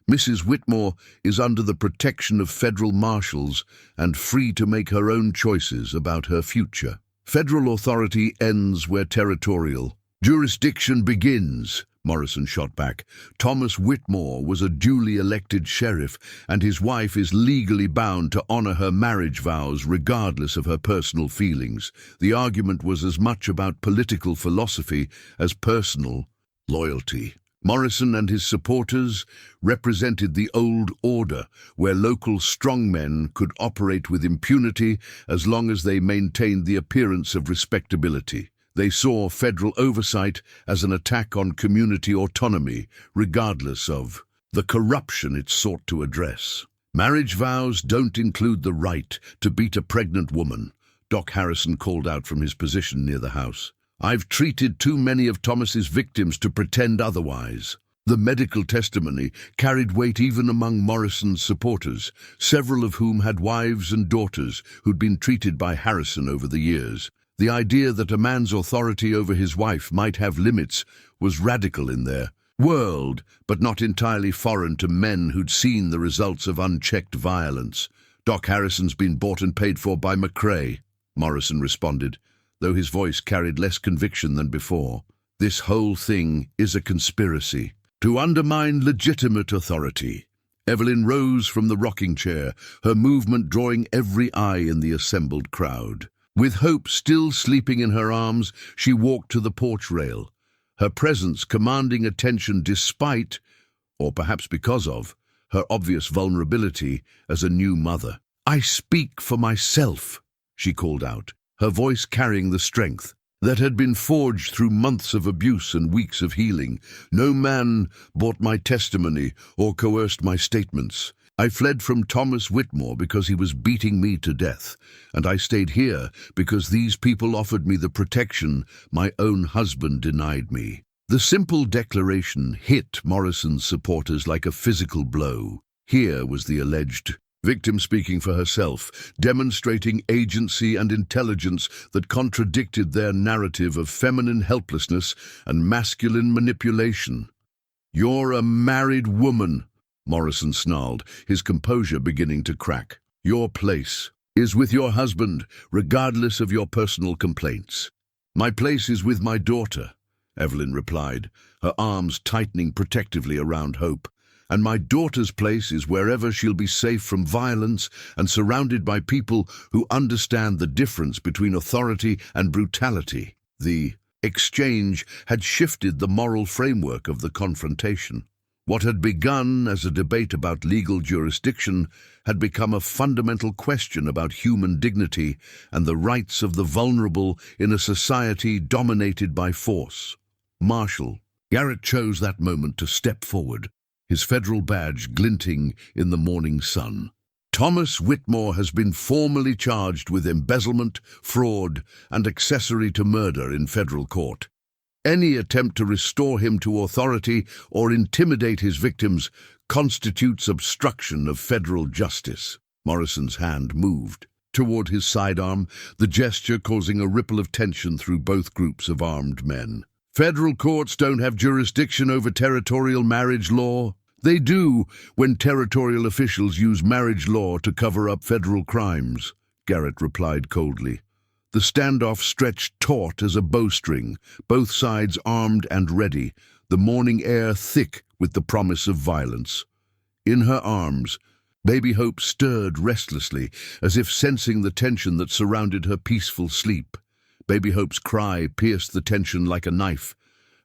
Mrs. Whitmore is under the protection of federal marshals and free to make her own choices about her future. Federal authority ends where territorial "Jurisdiction begins," Morrison shot back. "Thomas Whitmore was a duly elected sheriff, and his wife is legally bound to honor her marriage vows regardless of her personal feelings." The argument was as much about political philosophy as personal loyalty. Morrison and his supporters represented the old order, where local strongmen could operate with impunity as long as they maintained the appearance of respectability. They saw federal oversight as an attack on community autonomy, regardless of the corruption it sought to address. "Marriage vows don't include the right to beat a pregnant woman," Doc Harrison called out from his position near the house. "I've treated too many of Thomas's victims to pretend otherwise." The medical testimony carried weight even among Morrison's supporters, several of whom had wives and daughters who'd been treated by Harrison over the years. The idea that a man's authority over his wife might have limits was radical in their world, but not entirely foreign to men who'd seen the results of unchecked violence. "Doc Harrison's been bought and paid for by McCrae," Morrison responded, though his voice carried less conviction than before. "This whole thing is a conspiracy to undermine legitimate authority." Evelyn rose from the rocking chair, her movement drawing every eye in the assembled crowd. With Hope still sleeping in her arms, she walked to the porch rail, her presence commanding attention despite, or perhaps because of, her obvious vulnerability as a new mother. "I speak for myself," she called out, her voice carrying the strength that had been forged through months of abuse and weeks of healing. "No man bought my testimony or coerced my statements. I fled from Thomas Whitmore because he was beating me to death, and I stayed here because these people offered me the protection my own husband denied me." The simple declaration hit Morrison's supporters like a physical blow. Here was the alleged victim speaking for herself, demonstrating agency and intelligence that contradicted their narrative of feminine helplessness and masculine manipulation. "You're a married woman," Morrison snarled, his composure beginning to crack. "Your place is with your husband, regardless of your personal complaints." "My place is with my daughter," Evelyn replied, her arms tightening protectively around Hope. "And my daughter's place is wherever she'll be safe from violence and surrounded by people who understand the difference between authority and brutality." The exchange had shifted the moral framework of the confrontation. What had begun as a debate about legal jurisdiction had become a fundamental question about human dignity and the rights of the vulnerable in a society dominated by force. Marshal Garrett chose that moment to step forward, his federal badge glinting in the morning sun. "Thomas Whitmore has been formally charged with embezzlement, fraud, and accessory to murder in federal court. Any attempt to restore him to authority or intimidate his victims constitutes obstruction of federal justice." Morrison's hand moved toward his sidearm, the gesture causing a ripple of tension through both groups of armed men. "Federal courts don't have jurisdiction over territorial marriage law." "They do when territorial officials use marriage law to cover up federal crimes," Garrett replied coldly. The standoff stretched taut as a bowstring, both sides armed and ready, the morning air thick with the promise of violence. In her arms, baby Hope stirred restlessly, as if sensing the tension that surrounded her peaceful sleep. Baby Hope's cry pierced the tension like a knife,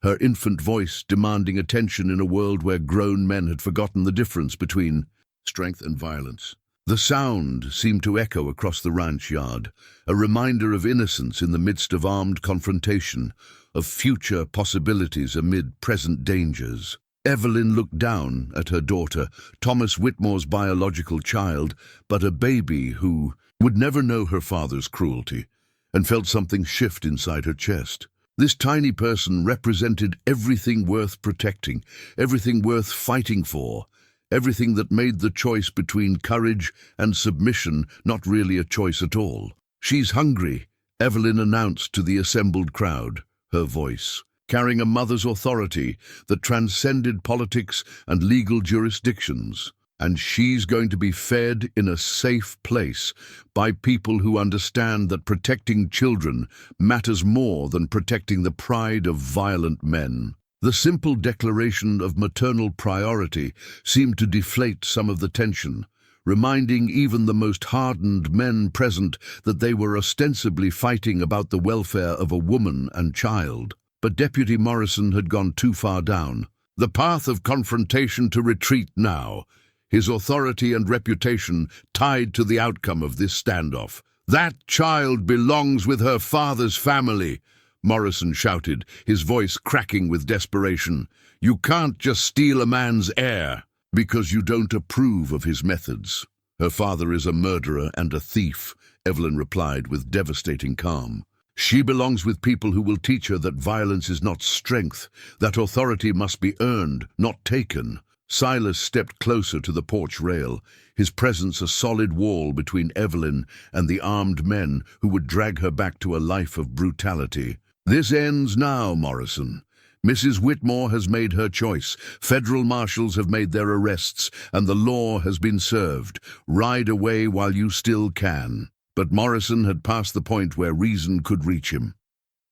her infant voice demanding attention in a world where grown men had forgotten the difference between strength and violence. The sound seemed to echo across the ranch yard, a reminder of innocence in the midst of armed confrontation, of future possibilities amid present dangers. Evelyn looked down at her daughter, Thomas Whitmore's biological child, but a baby who would never know her father's cruelty, and felt something shift inside her chest. This tiny person represented everything worth protecting, everything worth fighting for, everything that made the choice between courage and submission not really a choice at all. "She's hungry," Evelyn announced to the assembled crowd, her voice carrying a mother's authority that transcended politics and legal jurisdictions. And she's going to be fed in a safe place by people who understand that protecting children matters more than protecting the pride of violent men. The simple declaration of maternal priority seemed to deflate some of the tension, reminding even the most hardened men present that they were ostensibly fighting about the welfare of a woman and child. But Deputy Morrison had gone too far down. The path of confrontation to retreat now, his authority and reputation tied to the outcome of this standoff. "That child belongs with her father's family," Morrison shouted, his voice cracking with desperation. "You can't just steal a man's heir because you don't approve of his methods." "Her father is a murderer and a thief," Evelyn replied with devastating calm. "She belongs with people who will teach her that violence is not strength, that authority must be earned, not taken." Silas stepped closer to the porch rail, his presence a solid wall between Evelyn and the armed men who would drag her back to a life of brutality. "This ends now, Morrison. Mrs. Whitmore has made her choice. Federal marshals have made their arrests, and the law has been served. Ride away while you still can." But Morrison had passed the point where reason could reach him.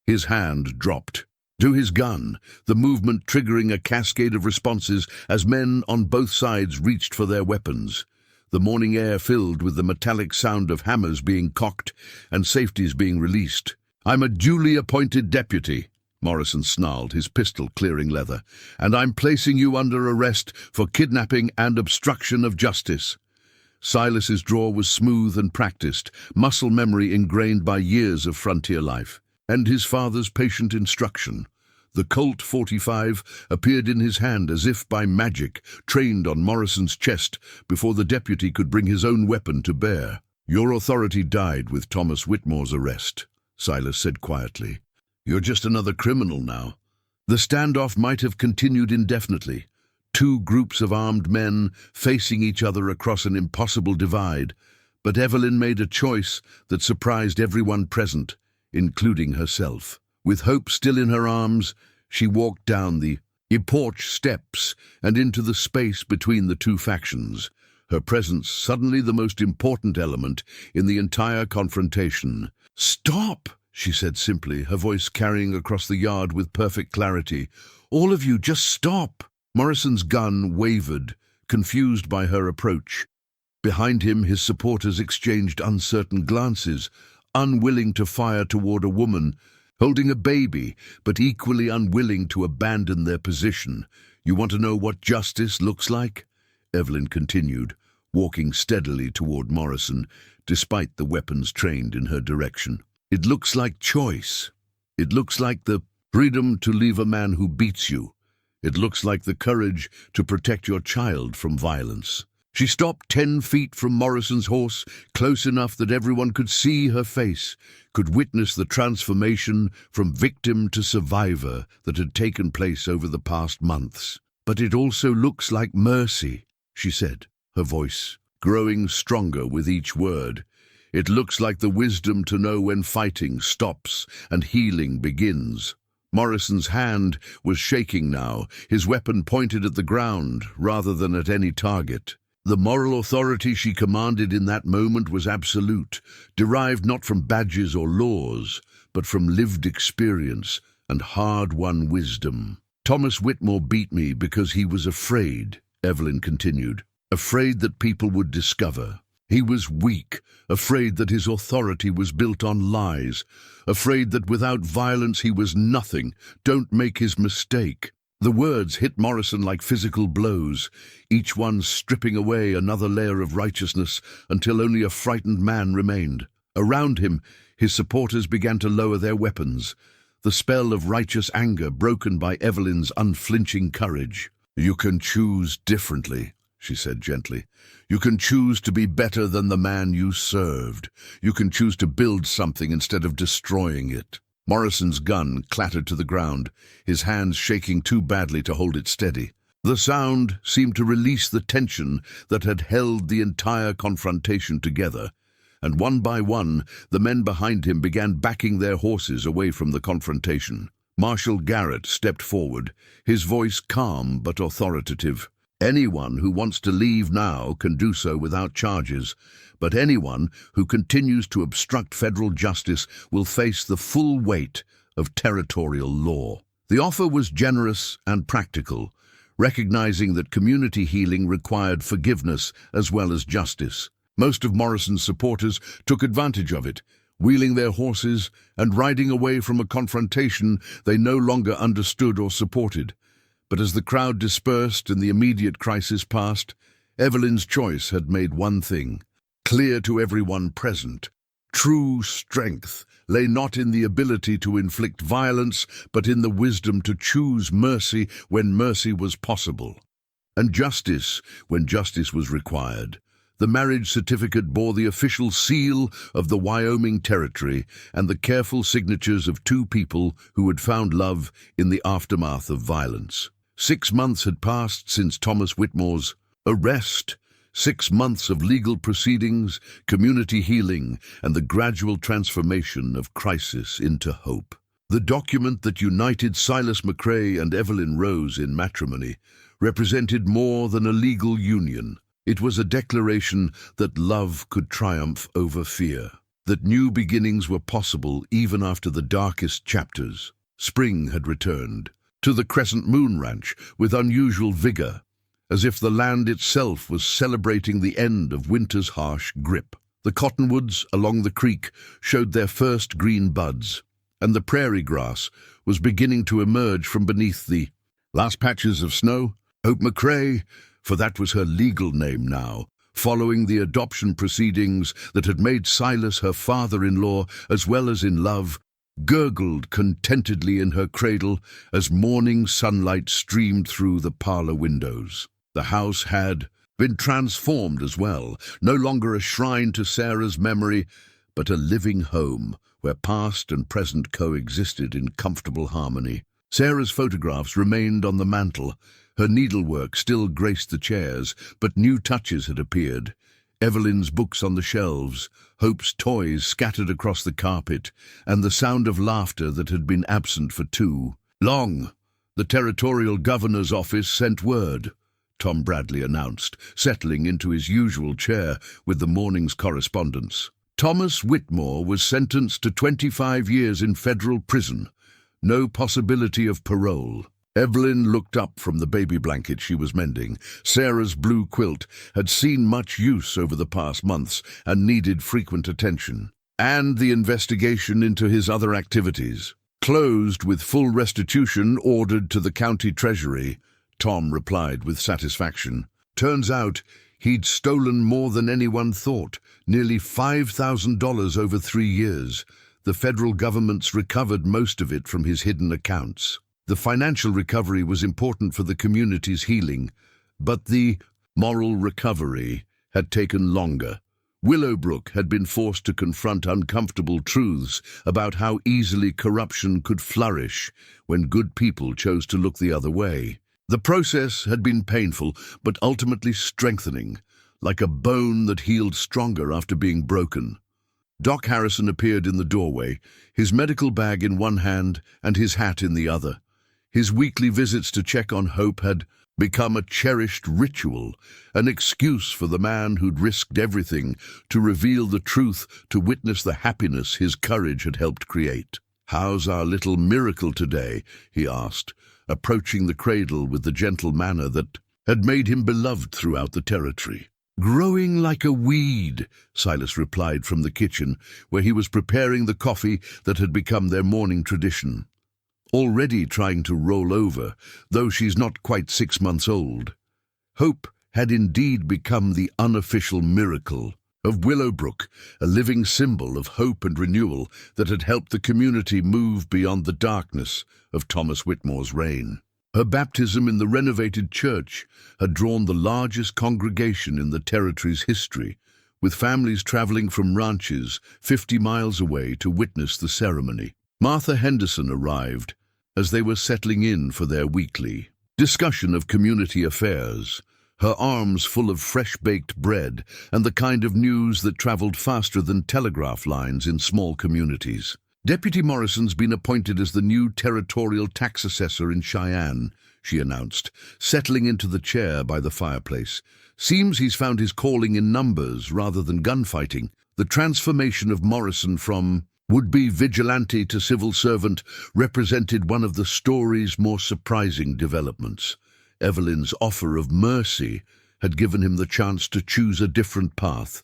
His hand dropped to his gun, the movement triggering a cascade of responses as men on both sides reached for their weapons. The morning air filled with the metallic sound of hammers being cocked and safeties being released. "I'm a duly appointed deputy," Morrison snarled, his pistol clearing leather, "and I'm placing you under arrest for kidnapping and obstruction of justice." Silas's draw was smooth and practiced, muscle memory ingrained by years of frontier life, and his father's patient instruction. The Colt .45 appeared in his hand as if by magic, trained on Morrison's chest before the deputy could bring his own weapon to bear. "Your authority died with Thomas Whitmore's arrest," Silas said quietly. "You're just another criminal now." The standoff might have continued indefinitely, two groups of armed men facing each other across an impossible divide, but Evelyn made a choice that surprised everyone present, including herself. With hope still in her arms, she walked down the porch steps and into the space between the two factions, her presence suddenly the most important element in the entire confrontation. "Stop!" she said simply, her voice carrying across the yard with perfect clarity. "All of you, just stop!" Morrison's gun wavered, confused by her approach. Behind him, his supporters exchanged uncertain glances, unwilling to fire toward a woman holding a baby, but equally unwilling to abandon their position. "You want to know what justice looks like?" Evelyn continued, walking steadily toward Morrison, despite the weapons trained in her direction. "It looks like choice. It looks like the freedom to leave a man who beats you. It looks like the courage to protect your child from violence." She stopped 10 feet from Morrison's horse, close enough that everyone could see her face, could witness the transformation from victim to survivor that had taken place over the past months. "But it also looks like mercy," she said, her voice growing stronger with each word. "It looks like the wisdom to know when fighting stops and healing begins." Morrison's hand was shaking now, his weapon pointed at the ground rather than at any target. The moral authority she commanded in that moment was absolute, derived not from badges or laws, but from lived experience and hard-won wisdom. "Thomas Whitmore beat me because he was afraid," Evelyn continued, "afraid that people would discover. He was weak, afraid that his authority was built on lies, afraid that without violence he was nothing. Don't make his mistake." The words hit Morrison like physical blows, each one stripping away another layer of righteousness until only a frightened man remained. Around him, his supporters began to lower their weapons, the spell of righteous anger broken by Evelyn's unflinching courage. "You can choose differently," she said gently. "You can choose to be better than the man you served. You can choose to build something instead of destroying it." Morrison's gun clattered to the ground, his hands shaking too badly to hold it steady. The sound seemed to release the tension that had held the entire confrontation together, and one by one, the men behind him began backing their horses away from the confrontation. Marshal Garrett stepped forward, his voice calm but authoritative. Anyone who wants to leave now can do so without charges, but anyone who continues to obstruct federal justice will face the full weight of territorial law. The offer was generous and practical, recognizing that community healing required forgiveness as well as justice. Most of Morrison's supporters took advantage of it, wheeling their horses and riding away from a confrontation they no longer understood or supported. But as the crowd dispersed and the immediate crisis passed, Evelyn's choice had made one thing clear to everyone present. True strength lay not in the ability to inflict violence, but in the wisdom to choose mercy when mercy was possible, and justice when justice was required. The marriage certificate bore the official seal of the Wyoming Territory and the careful signatures of two people who had found love in the aftermath of violence. 6 months had passed since Thomas Whitmore's arrest. 6 months of legal proceedings, community healing, and the gradual transformation of crisis into hope. The document that united Silas McCrae and Evelyn Rose in matrimony represented more than a legal union. It was a declaration that love could triumph over fear, that new beginnings were possible even after the darkest chapters. Spring had returned to the Crescent moon ranch with unusual vigor, as if the land itself was celebrating the end of winter's harsh grip. The cottonwoods along the creek showed their first green buds, and the prairie grass was beginning to emerge from beneath the last patches of snow. Hope McCrae, for that was her legal name now, following the adoption proceedings that had made Silas her father-in-law as well as in love, gurgled contentedly in her cradle as morning sunlight streamed through the parlor windows. The house had been transformed as well, no longer a shrine to Sarah's memory, but a living home where past and present coexisted in comfortable harmony. Sarah's photographs remained on the mantel. Her needlework still graced the chairs, but new touches had appeared. Evelyn's books on the shelves, Hope's toys scattered across the carpet, and the sound of laughter that had been absent for too long. The territorial governor's office sent word, Tom Bradley announced, settling into his usual chair with the morning's correspondence. Thomas Whitmore was sentenced to 25 years in federal prison. No possibility of parole. Evelyn looked up from the baby blanket she was mending. Sarah's blue quilt had seen much use over the past months and needed frequent attention. And the investigation into his other activities. Closed with full restitution ordered to the county treasury, Tom replied with satisfaction. Turns out he'd stolen more than anyone thought, nearly $5,000 over 3 years. The federal government's recovered most of it from his hidden accounts. The financial recovery was important for the community's healing, but the moral recovery had taken longer. Willowbrook had been forced to confront uncomfortable truths about how easily corruption could flourish when good people chose to look the other way. The process had been painful, but ultimately strengthening, like a bone that healed stronger after being broken. Doc Harrison appeared in the doorway, his medical bag in one hand and his hat in the other. His weekly visits to check on Hope had become a cherished ritual, an excuse for the man who'd risked everything to reveal the truth, to witness the happiness his courage had helped create. "How's our little miracle today?" he asked, approaching the cradle with the gentle manner that had made him beloved throughout the territory. "Growing like a weed," Silas replied from the kitchen, where he was preparing the coffee that had become their morning tradition. "Already trying to roll over, though she's not quite 6 months old." Hope had indeed become the unofficial miracle of Willowbrook, a living symbol of hope and renewal that had helped the community move beyond the darkness of Thomas Whitmore's reign. Her baptism in the renovated church had drawn the largest congregation in the territory's history, with families traveling from ranches 50 miles away to witness the ceremony. Martha Henderson arrived as they were settling in for their weekly discussion of community affairs, her arms full of fresh-baked bread and the kind of news that traveled faster than telegraph lines in small communities. Deputy Morrison's been appointed as the new territorial tax assessor in Cheyenne, she announced, settling into the chair by the fireplace. "Seems he's found his calling in numbers rather than gunfighting." The transformation of Morrison from would-be vigilante to civil servant represented one of the story's more surprising developments. Evelyn's offer of mercy had given him the chance to choose a different path,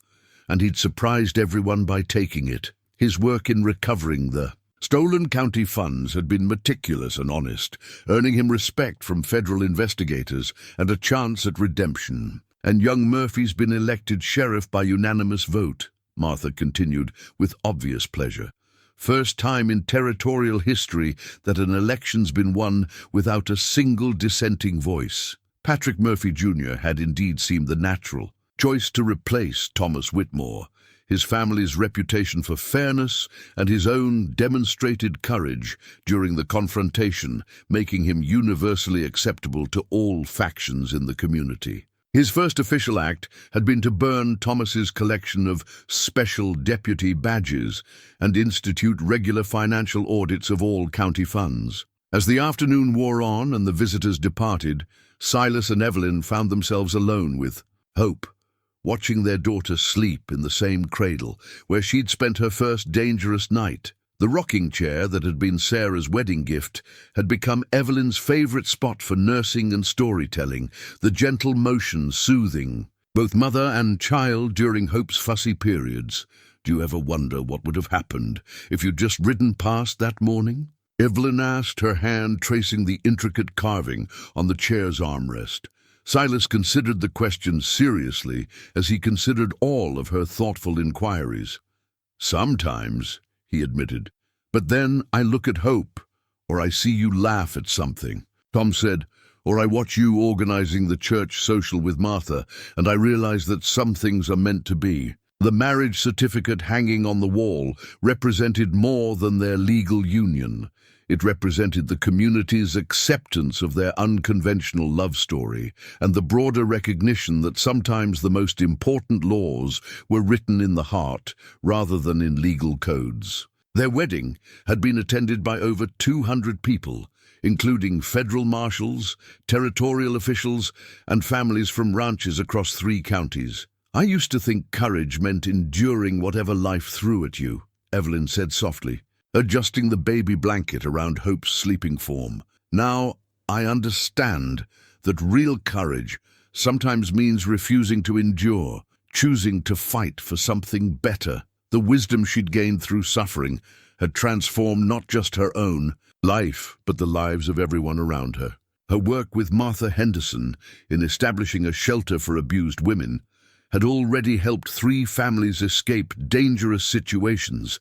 and he'd surprised everyone by taking it. His work in recovering the stolen county funds had been meticulous and honest, earning him respect from federal investigators and a chance at redemption. "And young Murphy's been elected sheriff by unanimous vote," Martha continued with obvious pleasure. "First time in territorial history that an election's been won without a single dissenting voice." Patrick Murphy Jr. had indeed seemed the natural choice to replace Thomas Whitmore. His family's reputation for fairness and his own demonstrated courage during the confrontation, making him universally acceptable to all factions in the community. His first official act had been to burn Thomas's collection of special deputy badges and institute regular financial audits of all county funds. As the afternoon wore on and the visitors departed, Silas and Evelyn found themselves alone with Hope, watching their daughter sleep in the same cradle where she'd spent her first dangerous night. The rocking chair that had been Sarah's wedding gift had become Evelyn's favorite spot for nursing and storytelling, the gentle motion soothing both mother and child during Hope's fussy periods. "Do you ever wonder what would have happened if you'd just ridden past that morning?" Evelyn asked, her hand tracing the intricate carving on the chair's armrest. Silas considered the question seriously as he considered all of her thoughtful inquiries. "Sometimes," he admitted, "but then I look at Hope, or I see you laugh at something," Tom said, "or I watch you organizing the church social with Martha, and I realize that some things are meant to be." The marriage certificate hanging on the wall represented more than their legal union. It represented the community's acceptance of their unconventional love story and the broader recognition that sometimes the most important laws were written in the heart rather than in legal codes. Their wedding had been attended by over 200 people, including federal marshals, territorial officials, and families from ranches across 3 counties. "I used to think courage meant enduring whatever life threw at you," Evelyn said softly, adjusting the baby blanket around Hope's sleeping form. "Now I understand that real courage sometimes means refusing to endure, choosing to fight for something better." The wisdom she'd gained through suffering had transformed not just her own life, but the lives of everyone around her. Her work with Martha Henderson in establishing a shelter for abused women had already helped 3 families escape dangerous situations,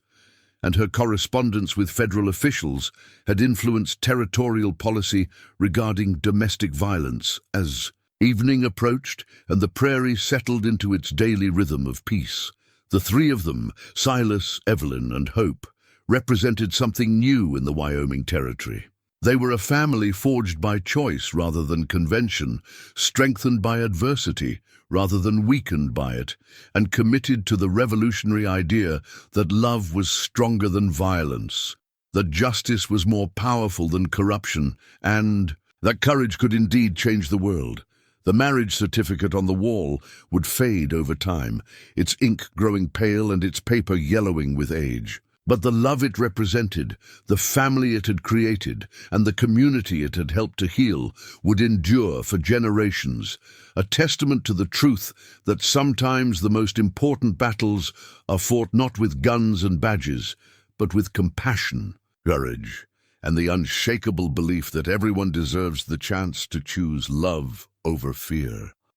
and her correspondence with federal officials had influenced territorial policy regarding domestic violence. As evening approached and the prairie settled into its daily rhythm of peace, the 3 of them, Silas, Evelyn, and Hope, represented something new in the Wyoming Territory. They were a family forged by choice rather than convention, strengthened by adversity rather than weakened by it, and committed to the revolutionary idea that love was stronger than violence, that justice was more powerful than corruption, and that courage could indeed change the world. The marriage certificate on the wall would fade over time, its ink growing pale and its paper yellowing with age. But the love it represented, the family it had created, and the community it had helped to heal would endure for generations, a testament to the truth that sometimes the most important battles are fought not with guns and badges, but with compassion, courage, and the unshakable belief that everyone deserves the chance to choose love over fear.